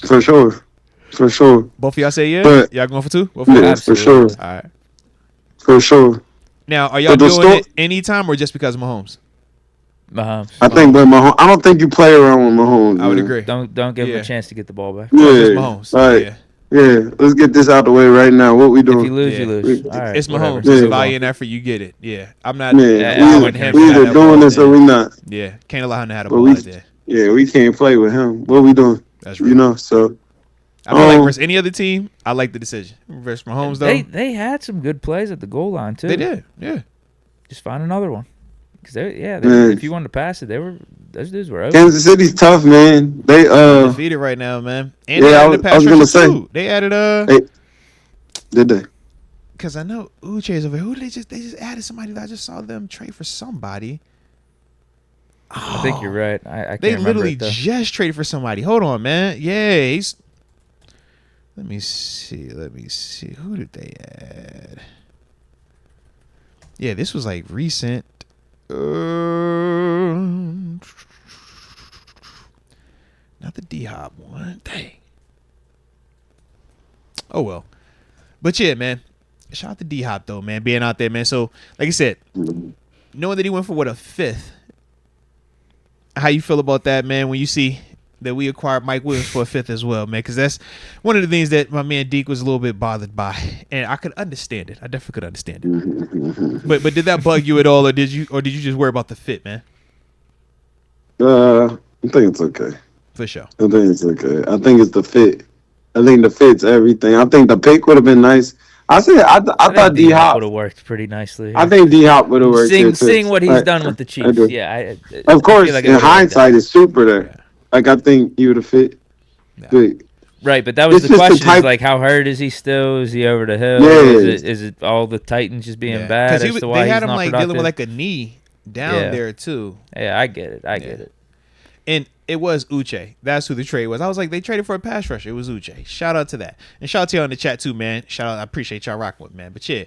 For sure. Both of y'all say yeah? But, y'all going for 2? Yeah, for sure. All right. For sure. Now, are y'all doing it anytime or just because of Mahomes? Mahomes. I think, but Mahomes. I don't think you play around with Mahomes. I would agree. Don't give him a chance to get the ball back. Yeah, Mahomes. Right. Yeah. Let's get this out the way right now. What we doing? If you lose, you lose. All right, it's Mahomes. Yeah. It's a valiant effort. You get it. Yeah, I'm not. We either doing this or we not. Yeah, can't allow him to have the ball out there. Yeah, we can't play with him. What we doing? That's right. So. I feel like versus any other team, I like the decision. Versus Mahomes, though. They had some good plays at the goal line, too. They did, yeah. Just find another one. Because, if you wanted to pass it, those dudes were open. Kansas City's tough, man. They defeated right now, man. And they added I was going to say. Too. They added Did they? Because I know Uche's over here. Who did they just added somebody that I just saw them trade for somebody. I think you're right. I can't they remember literally just traded for somebody. Hold on, man. Yeah, Let me see. Who did they add? Yeah, this was like recent. Not the D-Hop one. Dang. Oh, well. But yeah, man. Shout out to D-Hop, though, man. Being out there, man. So, like I said, knowing that he went for, a 5th. How you feel about that, man, when you see that we acquired Mike Williams for a 5th as well, man, because that's one of the things that my man Deke was a little bit bothered by, and I could understand it. I definitely could understand it. But did that bug you at all, or did you just worry about the fit, man? I think it's okay. For sure. I think it's okay. I think it's the fit. I think the fit's everything. I think the pick would have been nice. I thought D-Hop would have worked pretty nicely. I think D-Hop would have worked. Seeing what he's done with the Chiefs, of course, in hindsight, it's super there. Yeah. Like, I think he would have fit. Yeah. Right, but that was the question. Is like, how hurt is he still? Is he over the hill? Yeah. Is it all the Titans just being bad? As to why they had him like productive? dealing with like a knee down there too. Yeah, I get it. I get it. And it was Uche. That's who the trade was. I was like, they traded for a pass rusher. It was Uche. Shout out to that. And shout out to y'all in the chat too, man. Shout out. I appreciate y'all rocking with, man. But yeah,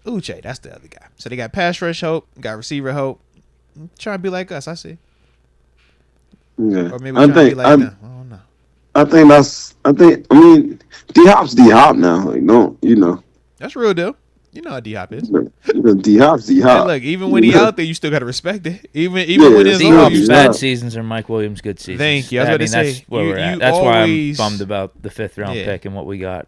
Uche, that's the other guy. So they got pass rush hope, got receiver hope. Trying to be like us, I see. Yeah. Or maybe trying to be like them. I don't know. I mean, D-Hop's D-Hop now. Like, don't, That's real deal. You know how D-Hop is. D-Hop's D-Hop. Look, even when he out there, you still got to respect it. Even when it's D-Hop's bad seasons are Mike Williams' good seasons. Thank you. I was about to say, that's where we're at. That's why I'm bummed about the 5th round pick and what we got.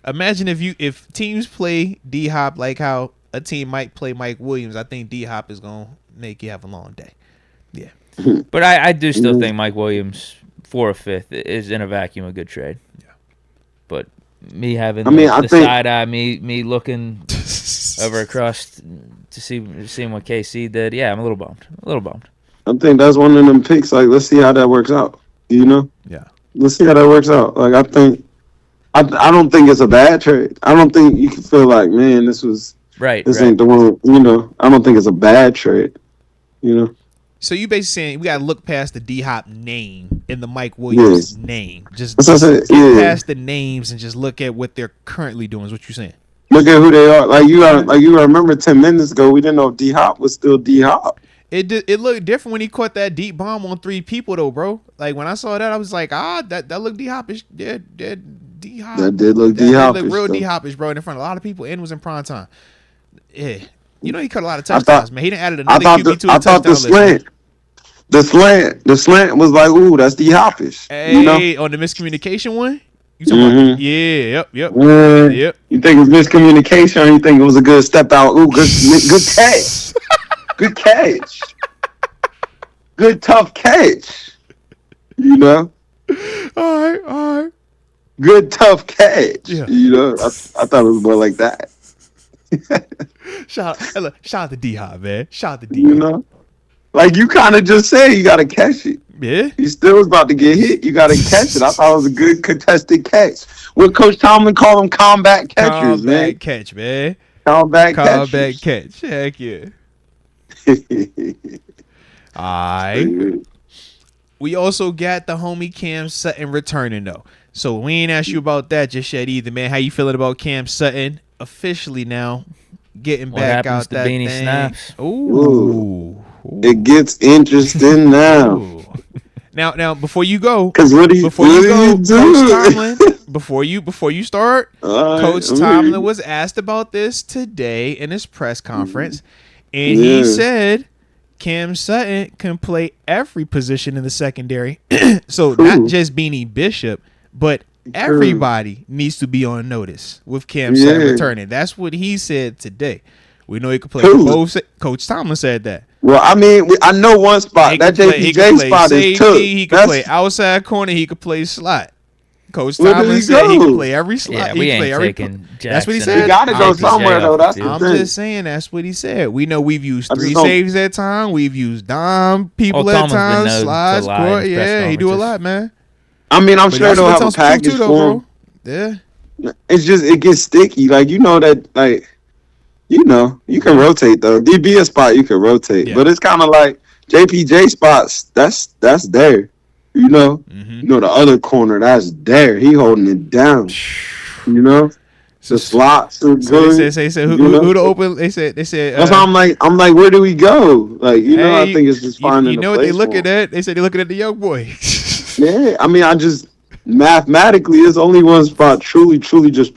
Imagine if teams play D-Hop like how a team might play Mike Williams. I think D-Hop is going to make you have a long day. Yeah. But I do still think Mike Williams for a 5th is in a vacuum a good trade. Yeah. But me having the side eye, me looking over across to seeing what KC did, yeah, I'm a little bummed. I think that's one of them picks. Like, let's see how that works out. You know? Yeah. Let's see how that works out. Like, I don't think it's a bad trade. I don't think you can feel like, man, this ain't the one. You know, I don't think it's a bad trade. You know. So you basically saying we gotta look past the D-Hop name and the Mike Williams name. Just get past the names and just look at what they're currently doing. Is what you're saying? Look at who they are. Like you remember 10 minutes ago, we didn't know if D-Hop was still D-Hop. It looked different when he caught that deep bomb on 3 people though, bro. Like when I saw that, I was like, that looked D-Hop-ish. Yeah, D-Hop. That did look D-Hop-ish. That looked real D-Hop-ish, bro, in front of a lot of people, and was in prime time. Yeah. You know he cut a lot of touchdowns, man. He didn't add another QB to the touchdown list. The slant was like, ooh, that's D-Hop-ish. Hey, you know? On the miscommunication one? You talking about? Yeah, yep. You think it was miscommunication, or you think it was a good step out? Ooh, good catch. Good catch. Good tough catch. You know? All right. Good tough catch. Yeah. You know? I thought it was more like that. Shout out to D-Hop, man. Shout out to D-Hop. You know? Like you kind of just said, you got to catch it. Yeah. He still was about to get hit. You got to catch it. I thought it was a good contested catch. What Coach Tomlin called them combat catchers, man. Combat catch, man. Combat catch. Heck yeah. All right. We also got the homie Cam Sutton returning, though. So we ain't asked you about that just yet either, man. How you feeling about Cam Sutton officially now getting back out that beanie thing? Snaps? Ooh. It gets interesting now. Now, before you go, Coach Tomlin, before you start, Coach Tomlin was asked about this today in his press conference, and he said Cam Sutton can play every position in the secondary. So not just Beanie Bishop, but everybody needs to be on notice with Cam Sutton returning. That's what he said today. We know he could play both. Coach Tomlin said that. Well, I mean, I know one spot. That JPJ spot safety, is tough. He could play outside corner. He could play slot. Coach Tomlin said he could play every slot. Yeah, we ain't taking Jackson. That's what he said. You got to go somewhere, though. That's I'm just saying that's what he said. We know we've used 3 saves at time. We've used dime people at times. Slides, court. Yeah, he do a lot, man. I mean, I'm sure they'll have a package for him. Yeah. It's just, it gets sticky. Like, you know that, like, you know, you can rotate though. DB a spot you can rotate, but it's kind of like JPJ spots. That's there. You know, you know the other corner that's there. He holding it down. You know, the slots. So they said who to open? They said. That's why I'm like, where do we go? Like, you know, I think it's just finding. You know what they looking at? They said they're looking at the young boy. Yeah, I mean, I just mathematically, it's only one spot truly just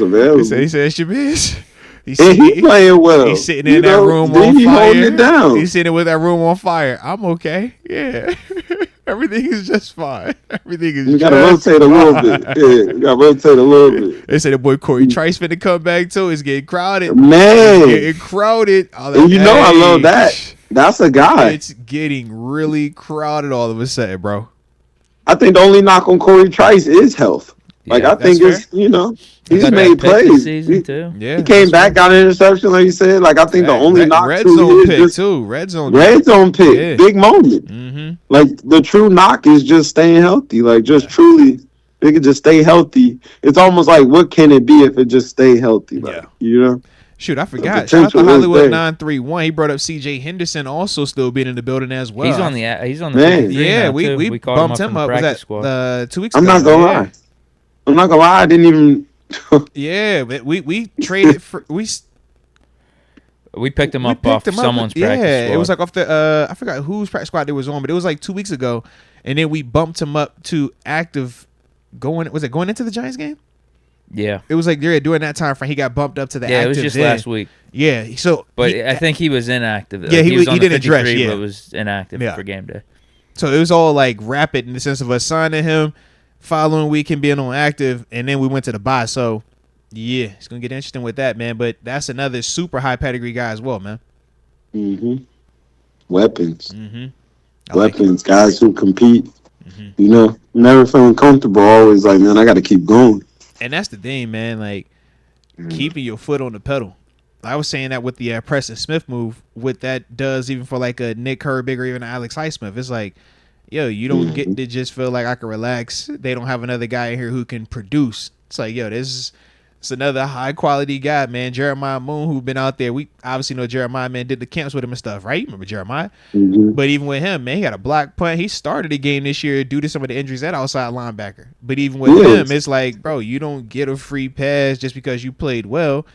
available. He said it's your biz. He's playing well. He's sitting in that room on fire. Holding it down. He's sitting with that room on fire. I'm okay. Yeah. Everything is just fine. Everything is You got to rotate a little bit. Yeah, you got to rotate a little bit. They said the boy Corey Trice finna come back too. It's getting crowded. Man. It's getting crowded. And you know I love that. That's a guy. It's getting really crowded all of a sudden, bro. I think the only knock on Corey Trice is health. Like, I think it's, you know, he's made plays. He came back, got an interception, like you said. Like, I think the only knock red zone pick too. Red zone pick. Yeah. Big moment. Mm-hmm. Like, the true knock is just staying healthy. Like, just truly, they could just stay healthy. It's almost like, what can it be if it just stay healthy? Like, you know? Shoot, I forgot. Shout out to Hollywood 931. He brought up C.J. Henderson also still being in the building as well. He's on the yeah, we bumped him up. Was that 2 weeks ago? I'm not gonna lie. I didn't even. Yeah, but we traded for we picked him up off someone's practice squad. Yeah, it was like off the I forgot whose practice squad it was on, but it was like 2 weeks ago, and then we bumped him up to active. Was it going into the Giants game? Yeah. It was like during that time frame he got bumped up to the active. Yeah, it was just last week. Yeah, so I think he was inactive. Yeah, he was on he the didn't 53, dress. Yeah, but was inactive for game day. So it was all like rapid in the sense of us signing him, following week him being on active, and then we went to the bye. So yeah, it's gonna get interesting with that, man. But that's another super high pedigree guy as well, man. Weapons. Weapons, guys who compete. You know, never feeling comfortable. Always like, man, I got to keep going. And that's the thing, man. Like keeping your foot on the pedal. I was saying that with the Preston Smith move, what that does even for like a Nick Herbig or even Alex Highsmith. It's like, yo, you don't get to just feel like I can relax. They don't have another guy in here who can produce. It's like, yo, it's another high quality guy, man. Jeremiah Moon, who's been out there. We obviously know Jeremiah, man, did the camps with him and stuff, right? Remember Jeremiah? But even with him, man, he got a block punt. He started the game this year due to some of the injuries at outside linebacker. But even with him, it's like, bro, you don't get a free pass just because you played well.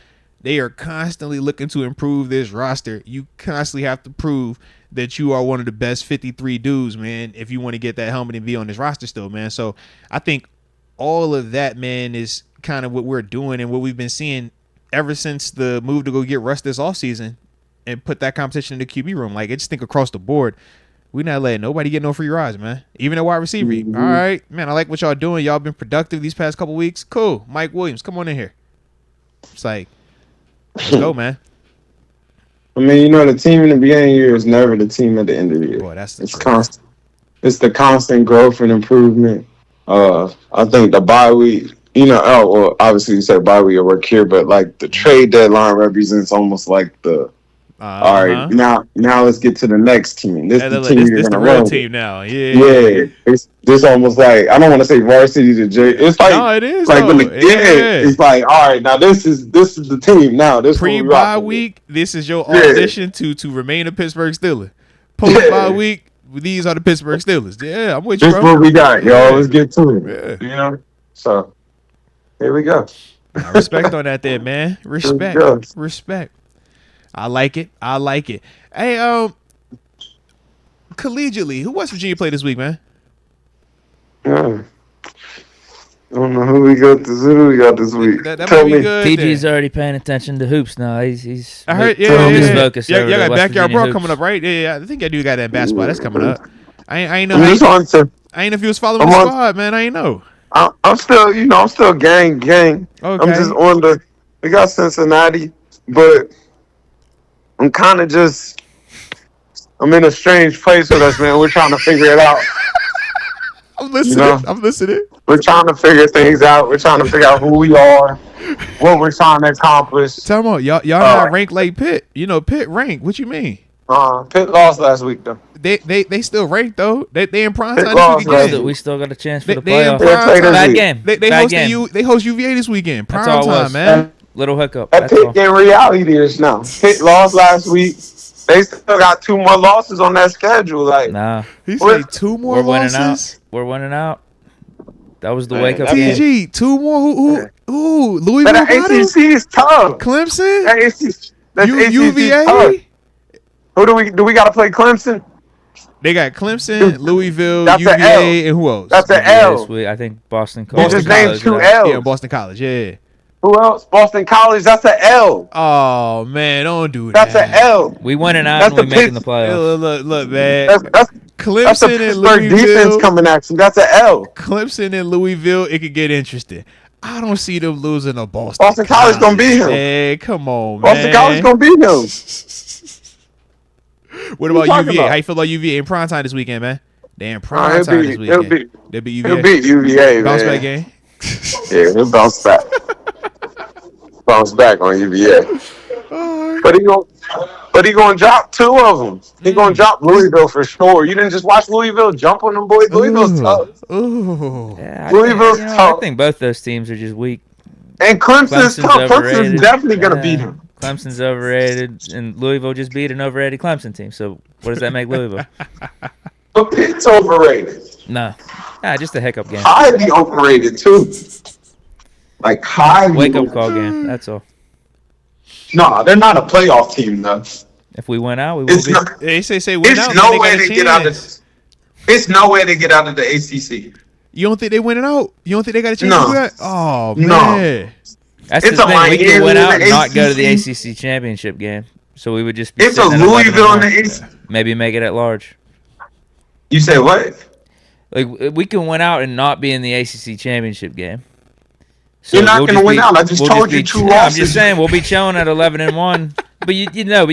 They are constantly looking to improve this roster. You constantly have to prove that you are one of the best 53 dudes, man, if you want to get that helmet and be on this roster still, man. So I think all of that, man, is kind of what we're doing and what we've been seeing ever since the move to go get Russ this offseason and put that competition in the QB room. Like, I just think across the board, we're not letting nobody get no free rides, man. Even a wide receiver. All right, man, I like what y'all doing. Y'all been productive these past couple weeks. Cool. Mike Williams, come on in here. It's like, let's go, man. I mean, you know, the team in the beginning of the year is never the team at the end of the year. Boy, that's it's constant. It's the constant growth and improvement. I think the bye week, you know, well, obviously you said bye week at work here, but like the trade deadline represents almost like the all right, now let's get to the next team. This is the team you're gonna run. Team now. Yeah. It's this almost like, I don't want to say varsity to J. It's like, no, it is like when it's like, all right, now this is the team now. This pre-bye week, this is your audition to remain a Pittsburgh Steeler. Post-bye week, these are the Pittsburgh Steelers. Yeah, I'm with you, bro. This is what we got, y'all. Let's get to it. Yeah. You know? So, here we go. Respect on that there, man. Respect. I like it. Hey, collegiately, who West Virginia play this week, man? Yeah. I don't know who we got this week. That might be good. TG's already paying attention to hoops now. He's I heard, focus. Yeah, got backyard brawl coming up, right? Yeah. I think I do got that basketball. That's coming up. I ain't know. I ain't know if you was following the squad, man. I ain't know. I'm still gang. Okay. I'm just on we got Cincinnati, but I'm kind of I'm in a strange place with us, man. We're trying to figure it out. I'm listening. We're trying to figure things out. We're trying to figure out who we are, what we're trying to accomplish. Tell me, y'all not ranked like Pitt. You know, Pitt ranked. What you mean? Pitt lost last week, though. They still ranked, though. They in prime time this week again. We still got a chance for the playoffs. Bad game. They host UVA this weekend. Prime time, man. Little hiccup. That Pitt game reality is now. Pitt lost last week. They still got 2 more losses on that schedule. Like, nah. He said 2 more losses? We're winning out. That was the wake up game. TG, 2 more? Who? Louisville? But the ACC is tough. Clemson? That's UVA? Who do we got to play Clemson? They got Clemson, Louisville, that's UVA, and who else? That's an L. I think Boston College. They just named 2 L's. Yeah, Boston College, yeah. Who else? Boston College, that's an L. Oh, man, don't do that. That's an L. We winning out and we making the playoffs. Look, man. That's Clemson and Louisville. Defense coming at you. That's an L. Clemson and Louisville, it could get interesting. I don't see them losing to Boston. Boston College going to beat him. Hey, come on, Boston man. College going to beat him. What about UVA? How you feel about UVA in prime time this weekend, man? They in prime time this weekend. They'll beat UVA. He'll beat UVA, bounce man. Back game? Yeah, he'll bounce back. Bounce back on UVA. But he gonna drop 2 of them. He gonna drop Louisville for sure. You didn't just watch Louisville jump on them boys. Louisville's tough. Yeah, Louisville's tough. I think both those teams are just weak. And Clemson's tough. Clemson's definitely gonna beat him. Clemson's overrated, and Louisville just beat an overrated Clemson team. So what does that make Louisville? But Pitt's overrated. No, just a hiccup game. Highly overrated too. Like highly. Wake up call game. That's all. No, they're not a playoff team though. If we win out, we will be. They say win out. It's no way they get out of the ACC. You don't think they winning out? You don't think they got a chance to do that? Oh man, that's the thing. We could win out and not go to the ACC championship game, so we would just be. It's a Louisville in the ACC. Maybe make it at large. You say what? Like we can win out and not be in the ACC championship game. So you're not going to win out. I just told you 2 losses. I'm just saying we'll be chilling at 11-1. But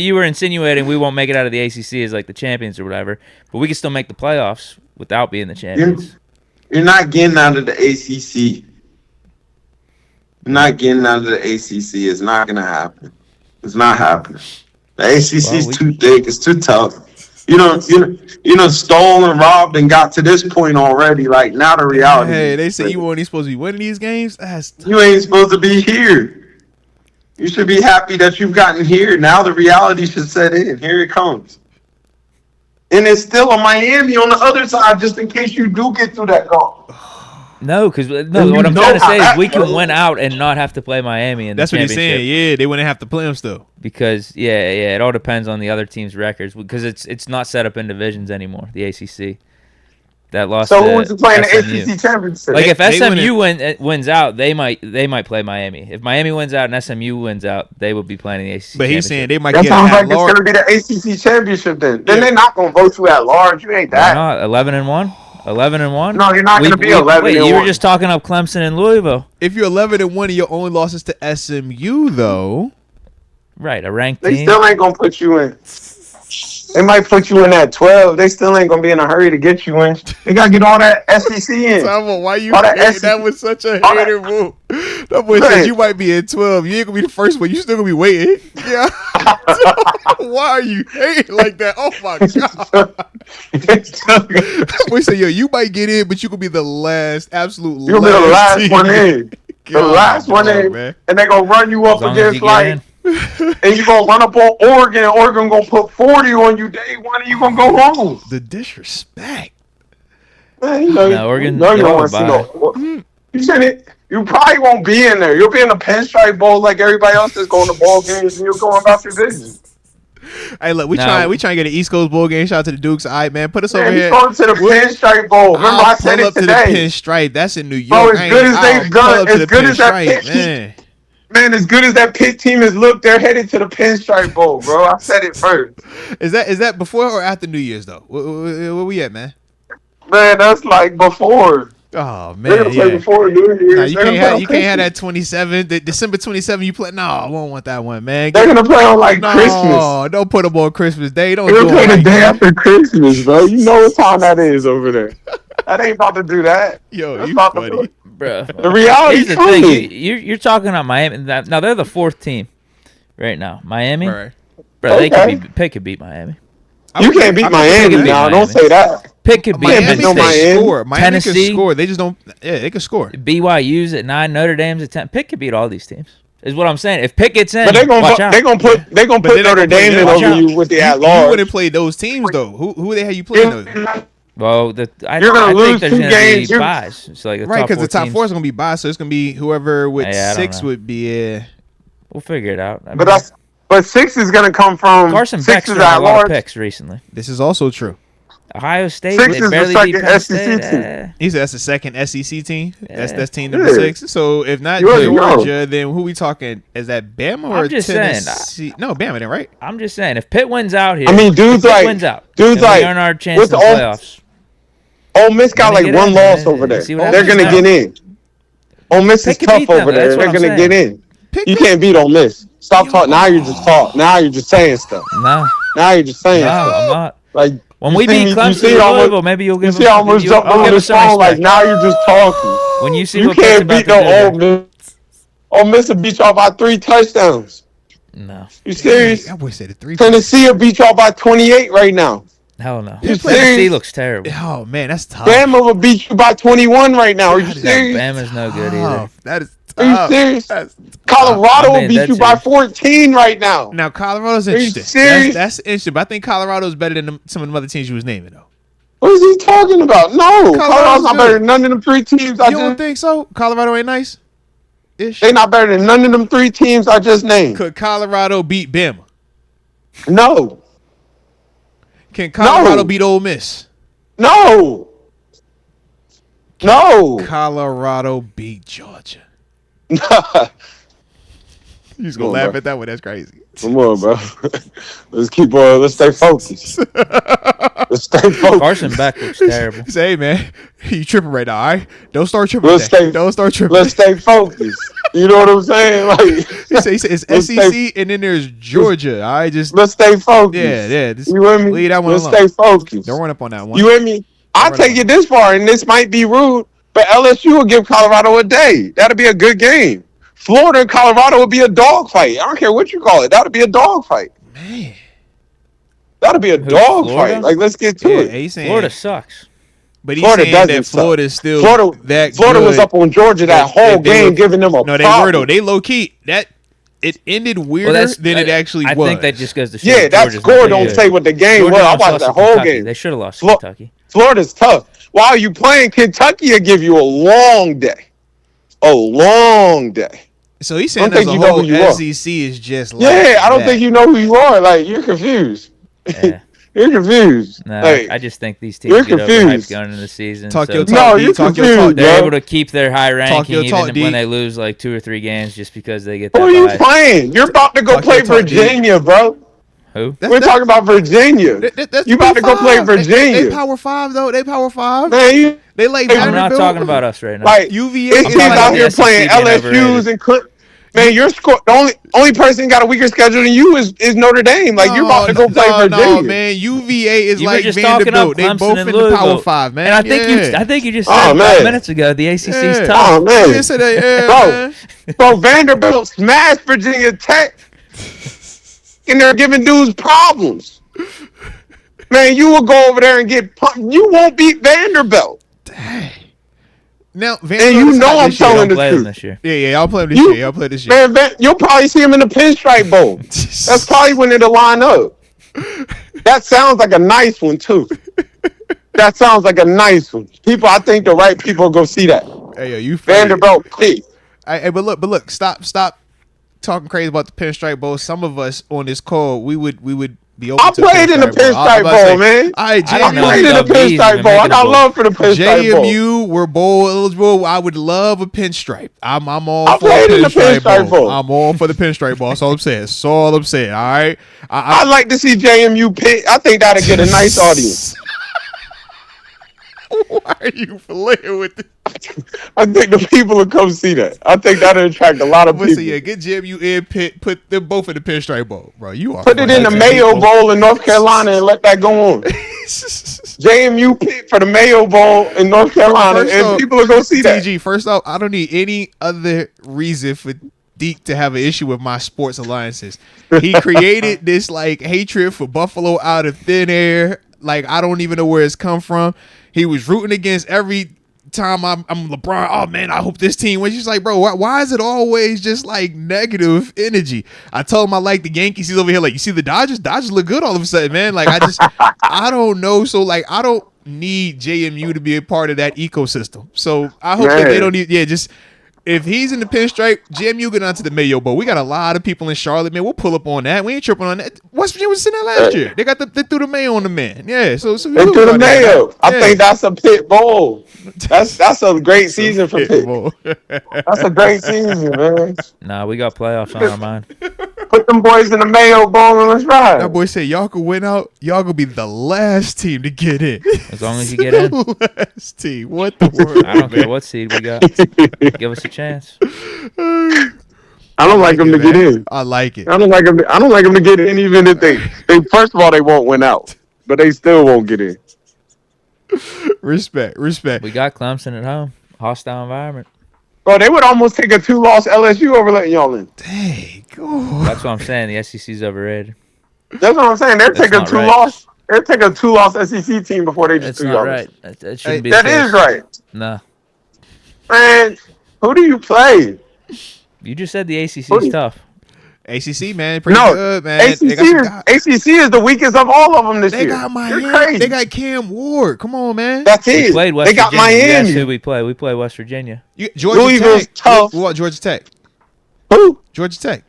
you were insinuating we won't make it out of the ACC as like the champions or whatever. But we can still make the playoffs without being the champions. You're not getting out of the ACC. You're not getting out of the ACC. It's not going to happen. It's not happening. The ACC is too thick. It's too tough. You know, stole and robbed and got to this point already. Like, now the reality. Hey, they say you weren't supposed to be winning these games. You ain't supposed to be here. You should be happy that you've gotten here. Now the reality should set in. Here it comes. And it's still a Miami on the other side, just in case you do get through that goal. No, because what I'm trying to say is we can win out and not have to play Miami in the championship. That's what he's saying. Yeah, they wouldn't have to play them still. Because it all depends on the other team's records. Because it's not set up in divisions anymore. The ACC that lost. So who was playing the ACC championship? Like if SMU wins out, they might play Miami. If Miami wins out and SMU wins out, they will be playing the ACC. But he's saying they might that get sounds like large. It's going to be the ACC championship. Then they're not going to vote you at large. You ain't that. Why not 11-1? 11-1? No, you're not going to be 11-1. Wait, you were just talking up Clemson and Louisville. If you're 11-1 and your only losses to SMU, though, right, a ranked team. They still ain't going to put you in. They might put you in at 12. They still ain't going to be in a hurry to get you in. They got to get all that SEC in. Why you that was such a hater move. That boy said you might be in 12. You ain't going to be the first one. You still going to be waiting. Yeah. Why are you hating like that? Oh, my God. Boy said, you might get in, but you going to be the last, absolute last. You'll be the last one in. The last one in. Man. And they're going to run you up against, like... and you gonna run up on Oregon, and Oregon gonna put 40 on you day one, and you gonna go home. The disrespect, man. You know, Oregon. You don't want to see no. You said it. You probably won't be in there. You'll be in the Pinstripe Bowl like everybody else that's going to ball games, and you're going about your business. Hey, look, we trying to get an East Coast bowl game. Shout out to the Dukes. All right, man, put us over here. Going to the Pinstripe Bowl. Remember, I said it today. To the Pinstripe. That's in New York. Bro, as good as that man. Man, as good as that Pitt team has looked, they're headed to the Pinstripe Bowl, bro. I said it first. Is that before or after New Year's, though? Where we at, man? Man, that's like before. Oh, man, they're gonna play before New Year's. You can't have that 27. December 27, you play. No, I won't want that one, man. They're going to play on, Christmas. No, don't put them on Christmas Day. They're going to play the day after Christmas, bro. You know what time that is over there. That ain't about to do that. Yo, that's you funny. Bro, the reality is the thing. You're talking about Miami. Now they're the 4th team right now. Miami, right. Bro, Pitt could beat Miami. You can't beat Miami now. Don't say that. Pitt could beat Miami. Tennessee can score. They just don't. Yeah, they can score. BYU's at 9. Notre Dame's at 10. Pitt could beat all these teams. Is what I'm saying. If Pitt gets in, but they're gonna put Notre Dame in over you with the at large. You wouldn't play those teams though. Who they have you playing those? Well, I lose think there's 2 going games. to be buys. It's like right, because the top 4 is going to be buys, so it's going to be whoever with 6 would be. We'll figure it out. But 6 is going to come from Carson Beck's had a lot of picks recently. This is also true. Ohio State, 6 is the second SEC team. He said that's the second SEC team. Yeah. That's team number 6. So if not Georgia, then who we talking? Is that Bama or Tennessee? No, Bama then, right? I'm just saying, if Pitt wins out here, dudes like wins out, we earn our chance in the playoffs. Ole Miss got like 1 loss over there. They're going to get in. Ole Miss is tough over there. They're going to get in. You can't beat Ole Miss. Stop talking. Now you're just talking. Now you're just saying stuff. No. Now you're just saying stuff. No, I'm not. Like when we beat Clemson and Louisville, maybe you'll give us. You see how much jumped on the phone. Like now you're just talking. When you see you what can't beat no Ole Miss. Ole Miss will beat y'all by 3 touchdowns. No. You serious? I would say the 3. Tennessee will beat y'all by 28 right now. Hell no. Tennessee looks terrible. Oh man, that's tough. Bama will beat you by 21 right now. Are you serious? Bama's no good either. That is tough. Are you serious? Colorado will beat you by 14 right now. Now Colorado's interesting. Serious? That's interesting. But I think Colorado's better than some of the other teams you was naming though. What is he talking about? No, Colorado's not better than none of them 3 teams. You don't think so? Colorado ain't nice. They not better than none of them 3 teams I just named. Could Colorado beat Bama? No. Can Colorado beat Ole Miss? No. No. Colorado beat Georgia. You just gonna laugh at that one? That's crazy. Come on, bro. Let's keep on. Let's stay focused. Let's stay focused. Carson Beck looks terrible. Say, hey, man, you tripping right now, all right? Don't start tripping. Don't start tripping. Let's stay focused. You know what I'm saying? Like he said it's SEC and then there's Georgia. All right, just let's stay focused. Yeah. You with me? Leave that one let's alone. Stay focused. Don't run up on that one. You with me? I'll take it this far, and this might be rude, but LSU will give Colorado a day. That'll be a good game. Florida and Colorado would be a dogfight. I don't care what you call it. That'll be a dogfight. Man. That'll be a dogfight. Like, let's get to it. Florida sucks. But he's saying that Florida's still that Florida good. Was up on Georgia that whole game, giving them a No, they problem. were, though. They low-key. It ended weirder than it actually was. I think that just goes to show that score don't say what the game was. I watched that whole game. They should have lost to Kentucky. Florida's tough. While you playing, Kentucky will give you a long day. A long day. So he's saying that the whole SEC is just like I don't think you know who you are. Like, you're confused. Yeah. You're confused. No, like, I just think these teams get overhyped going into the season. You're confused. They're able to keep their high ranking even when they lose like 2 or 3 games just because they get that. Who are you playing? You're about to go play Virginia, bro. Who? We're talking about Virginia. You about to go play Virginia. They Power 5, though. They Power 5. Man, they like I'm not talking about us right now. Like, UVA is out here playing LSU's and Clemson. Man, your score. The only person got a weaker schedule than you is Notre Dame. Like, you're about to go play Virginia. No, man. UVA is like Vanderbilt. They both in the Power 5, man. And I think you just said 5 minutes ago the ACC's tough. Oh man, bro, Vanderbilt smashed Virginia Tech, and they're giving dudes problems. Man, you will go over there and get pumped. You won't beat Vanderbilt. Dang. Now, and you know I'm telling the truth. This year. Yeah, I'll play him this year. Y'all play this year. Man, you'll probably see him in the Pinstripe Bowl. That's probably when it'll line up. That sounds like a nice one, too. That sounds like a nice one. I think the right people will go see that. Hey, yo, you Vanderbilt, please. Hey, but look, stop talking crazy about the Pinstripe Bowl. Some of us on this call, we would be open. I played in the Pinstripe Bowl, man. I played in the Pinstripe Bowl. I got love for the Pinstripe Bowl. JMU, we're bowl eligible. I would love a pinstripe. I'm all for the Pinstripe Bowl. I'm all for the Pinstripe Bowl. That's all I'm saying. That's all I'm saying. All right. I'd like to see JMU pick. I think that'd get a nice audience. Why are you playing with it? I think the people will come see that. I think that'll attract a lot of people. Yeah, get JMU in Pitt, put them both in the Pinstripe Bowl, bro. You are put it in the Mayo Bowl in North Carolina and let that go on. JMU Pitt for the Mayo Bowl in North Carolina, and people will go see that. TG, first off, I don't need any other reason for Deke to have an issue with my sports alliances. He created this like hatred for Buffalo out of thin air. Like, I don't even know where it's come from. He was rooting against every time I'm LeBron. Oh man, I hope this team wins. She's like, bro, why is it always just like negative energy? I told him I like the Yankees. He's over here like, you see the Dodgers? Dodgers look good all of a sudden, man. Like, I don't know. So like, I don't need JMU to be a part of that ecosystem. So I hope that they don't need. Yeah, just. If he's in the Pinstripe, JMU get on to the Mayo Bowl. We got a lot of people in Charlotte, man. We'll pull up on that. We ain't tripping on that. West Virginia was in there last year. They threw the Mayo on the man. Yeah, so they threw the Mayo. I think that's a Pitt Bowl. That's a great season for Pitt. That's a great season, man. Nah, we got playoffs on our mind. Put them boys in the Mayo Bowl and let's ride. That boy said y'all could win out. Y'all gonna be the last team to get in. As long as you get in. Last team. What the word? I don't care what seed we got. Give us a chance. I don't like them to get in. I like it. I don't like them to get in, even if they first of all they won't win out, but they still won't get in. Respect. We got Clemson at home. Hostile environment. Bro, they would almost take a 2-loss LSU over letting y'all in. Dang. That's what I'm saying. The SEC's overrated. That's what I'm saying. They're taking a 2-loss. They're taking a 2-loss SEC team before they just 3 right. That shouldn't be. That is right. No. Man, who do you play? You just said the ACC's tough. ACC, man, pretty good, man. ACC is the weakest of all of them this year. They got Miami. They got Cam Ward. Come on, man. That's it. They got Miami. That's who we play. We play West Virginia. Louisville's tough. What, Georgia Tech? Who? Georgia Tech.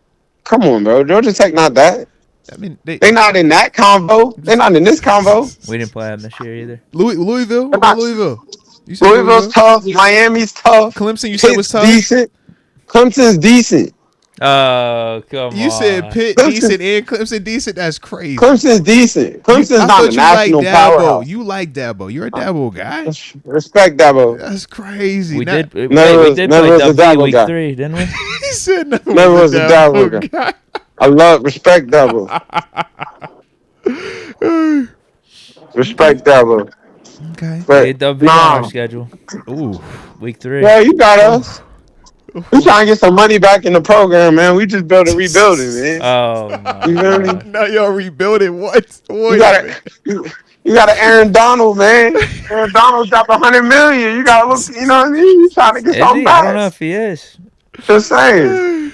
Come on, bro. Georgia Tech not that. I mean, they not in that combo. They're not in this combo. We didn't play them this year either. Louisville. What about Louisville? You said Louisville's tough. Miami's tough. Clemson, you said was tough. Decent. Clemson's decent. Oh, come on. You said Pitt decent and Clemson decent. That's crazy. Clemson's decent. Clemson's not a national powerhouse. You like Dabo. You're a Dabo guy. Respect Dabo. That's crazy. We did play Dabo week guy. 3, didn't we? He said never was a Dabo guy. I love respect Dabo. Respect Dabo. Okay. But on our schedule. Ooh. Week 3. Yeah, you got us. We trying to get some money back in the program, man. We just rebuilding, man. Oh, my you feel me? Now y'all rebuilding what? You got an Aaron Donald, man. Aaron Donald dropped $100 million. You got to look. You know what I mean? You trying to get something back. I don't know if he is. Just saying.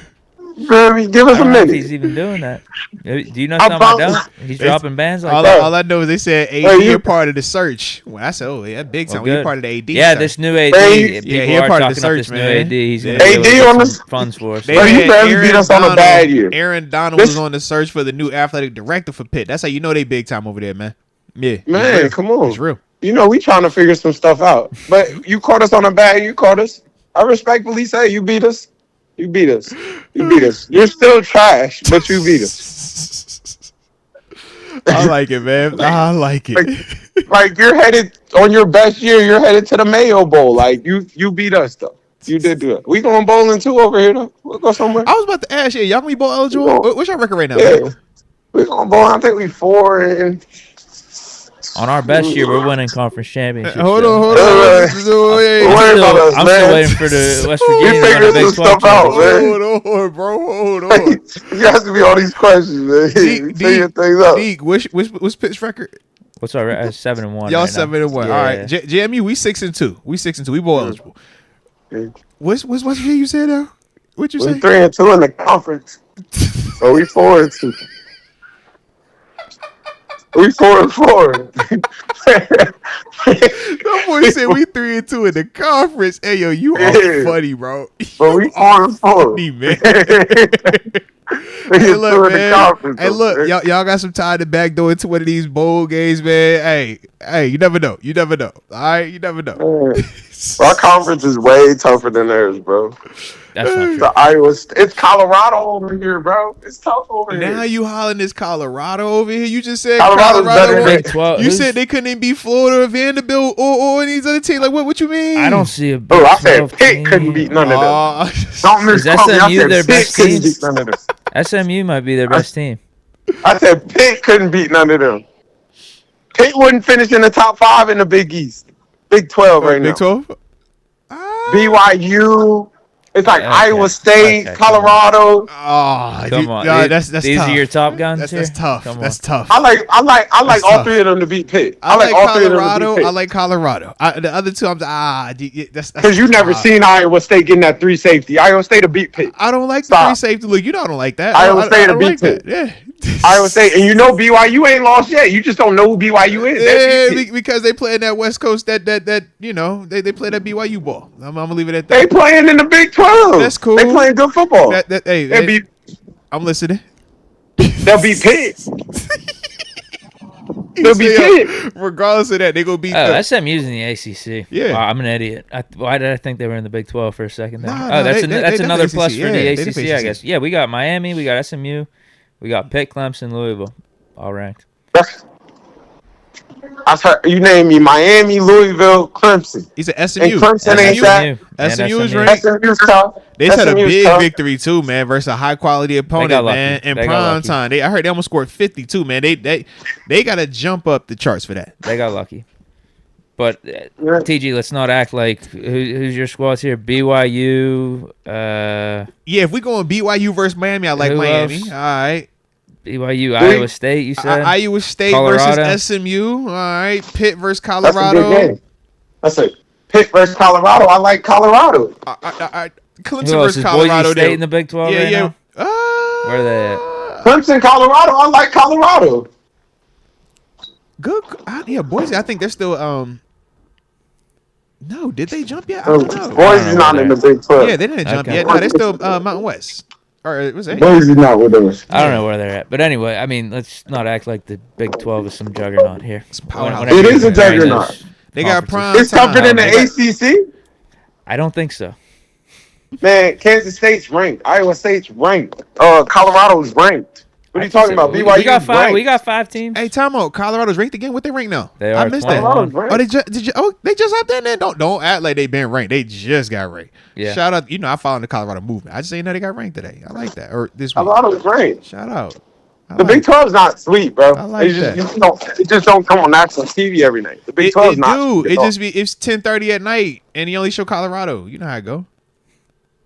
You feel me? Give us a minute. If he's even doing that. Do you know something I don't? He's dropping bands like that. All I know is they said AD are part of the search. Well, I said, oh, yeah, big time. We're part of the AD. Yeah, this new AD. Yeah, he's part of the search, man. AD. He's AD on the funds for us. You better beat us on a bad year. Aaron Donald was on the search for the new athletic director for Pitt. That's how you know they big time over there, man. Yeah. Man, come on. It's real. You know, we trying to figure some stuff out. But you caught us on a bad year. You caught us. I respectfully say you beat us. You beat us. You beat us. You're still trash, but you beat us. I like it, man. I like it. Like you're headed on your best year. You're headed to the Mayo Bowl. Like you beat us though. You did do it. We going bowling too over here though. We'll go somewhere. I was about to ask you, y'all gonna be bowl eligible? What's your record right now? Yeah. We going bowling. I think we 4 and. On our best year, we're winning conference championships. Hold on. I'm still waiting for the West Virginia to win a Big 12 championship. Hold on, bro. Hold on. You have to be all these questions, man. Deke, what's Pitt's record? What's our 7-1? Y'all 7-1. Yeah. All right, JMU, we 6-2. We bowl eligible. What's you said now? What you say? We 3-2 in the conference. So we 4-2. We 4-4. That boy said we 3-2 in the conference. Hey yo, you are funny, bro. But we 4-4. Funny, man. Hey, look, man. Hey, look, y'all got some time to backdoor into one of these bowl games, man. Hey, you never know. All right, you never know. Our conference is way tougher than theirs, bro. That's not true. The Iowa, it's Colorado over here, bro. It's tough over here. Now you hollering this Colorado over here. You just said Colorado's better than Big 12. You said they couldn't even beat Florida or Vanderbilt or any of these other teams. Like what you mean? I don't see a Big I said Pitt couldn't beat none of them. Don't misquote me. I said their Pitt couldn't beat none of them. SMU might be their best team. I said Pitt couldn't beat none of them. Pitt wouldn't finish in the top 5 in the Big East. Big 12 right now. Big 12? BYU. It's like Iowa State, Colorado. Oh, come on. That's these tough. are your top guns. That's tough. That's tough. I like all 3 of them to beat Pitt. I like Colorado. I like Colorado. The other 2, that's because you never seen Iowa State getting that 3 safety. Iowa State to beat Pitt. I don't like the 3 safety. Look, you know I don't like that. Iowa State to beat Pitt. Yeah. Iowa State, and you know BYU ain't lost yet. You just don't know who BYU is. Yeah, because they play in that West Coast that you know they play that BYU ball. I'm gonna leave it at that. They playing in the Big 12. That's cool. They playing good football. I'm listening. They'll beat Pitt. They'll beat Pitt. Regardless of that, they gonna beat. SMU's in the ACC. Yeah, I'm an idiot. Why did I think they were in the Big 12 for a second? There? That's another plus for the ACC, I guess. Yeah, we got Miami, we got SMU. We got Pitt, Clemson, Louisville, all ranked. You named me Miami, Louisville, Clemson. He said SMU. And Clemson ain't that. SMU is ranked. SMU's tough. They had a big victory too, man, versus a high quality opponent, man. In prime time, I heard they almost scored 50 too, man. They got to jump up the charts for that. They got lucky. But TG, let's not act like who's your squads here? BYU. Yeah, if we going BYU versus Miami, I like Miami. Else? All right. BYU, Iowa State. You said Iowa State Colorado versus SMU. All right. Pitt versus Colorado. That's a good game. I said Pitt versus Colorado. I like Colorado. Clemson versus Colorado. Boise State in the Big 12. Yeah, right yeah. Now? Where are they at? Clemson, Colorado. I like Colorado. Good. Yeah, Boise. I think they're still. No, did they jump yet? I don't know. Boise's not in the Big 12. Yeah, they didn't jump yet. No, they're still Mountain West. Or was it? Boise's not with us. I don't know where they're at. But anyway, I mean, let's not act like the Big 12 is some juggernaut here. It's powerhouse. It is a juggernaut. They got prime It's time. tougher than the ACC. I don't think so. Man, Kansas State's ranked. Iowa State's ranked. Colorado's ranked. What are you talking about? BYU. We got 5 teams. Hey, time out. Colorado's ranked again. What they ranked now? They are. I missed 21. that. Oh, they just up there. Then don't act like they been ranked. They just got ranked. Yeah. Shout out. I followed the Colorado movement. I just ain't know they got ranked today. I like that. Or this week. Colorado's ranked. Shout out. The Big 12's not sweet, bro. I like that. It just don't come on national TV every night. The Big 12's not. It's 10:30 at night, and you only show Colorado. You know how it go.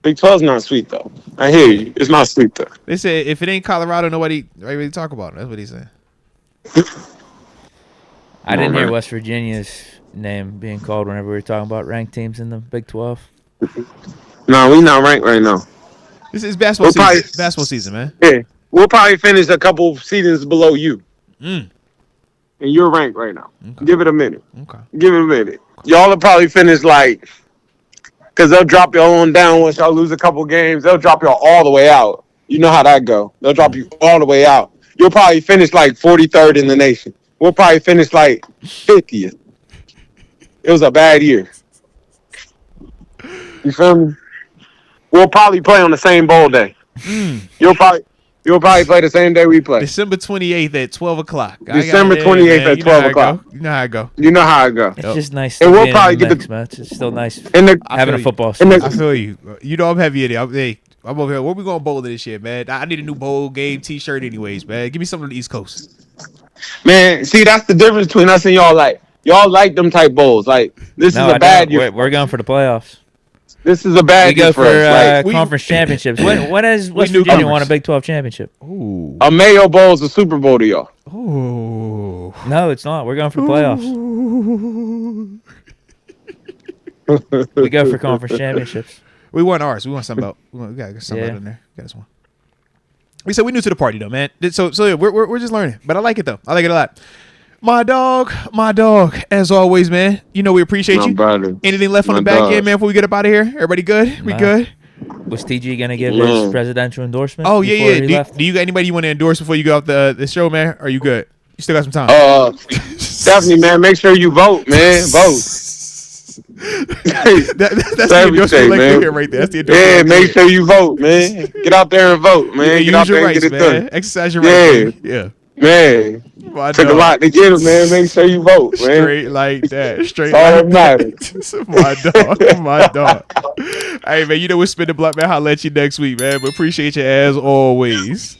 Big 12's not sweet though. I hear you. It's not sweet though. They said if it ain't Colorado, nobody really talk about it. That's what he said. I didn't hear West Virginia's name being called whenever we were talking about ranked teams in the Big 12. No, we not ranked right now. This is basketball season. Basketball season, man. Yeah, we'll probably finish a couple seasons below you. And you're ranked right now. Okay. Give it a minute. Okay. Give it a minute. Y'all will probably finish like, because they'll drop y'all on down once y'all lose a couple games. They'll drop y'all all the way out. You know how that go. They'll drop you all the way out. You'll probably finish like 43rd in the nation. We'll probably finish like 50th. It was a bad year. You feel me? We'll probably play on the same bowl day. You'll probably play the same day we play. December 28th at 12 o'clock. December 28th at 12 o'clock. You know how I go. You know how I go. It's just nice. And we'll probably get the match. It's still nice having a football season. I feel you. You know I'm heavy in it. I'm over here. Where we going to bowl this year, man? I need a new bowl game T-shirt anyways, man. Give me something on the East Coast. Man, see, that's the difference between us and y'all. Like, y'all like them type bowls. Like, this is a bad year. We're going for the playoffs. This is a bad year for us. Like, conference championships. When has West Virginia won a Big 12 championship? Ooh. A Mayo Bowl is a Super Bowl to y'all. Ooh. No, it's not. We're going for the playoffs. We go for conference championships. We won ours. We won something about. We got something in there. Got this one. We said we new to the party though, man. So yeah, we're just learning, but I like it though. I like it a lot. My dog. As always, man. You know we appreciate you. Brother. Anything left on the back end, man? Before we get up out of here, everybody good? We good? Was TG gonna give his presidential endorsement? Oh yeah. Do you got anybody you want to endorse before you go off the show, man? Are you good? You still got some time? Definitely, man. Make sure you vote, man. Vote. That's the endorsement man. Right there. That's the endorsement. Yeah, make sure you vote, man. Get out there and vote, man. Get out there and get it done. Exercise your rights. Yeah. Man, took a lot to get it, man. Make sure you vote, man. Straight like that. Straight like that. My dog. Hey, man, you know we're Spin the Block, man. I'll let you next week, man. But appreciate you as always.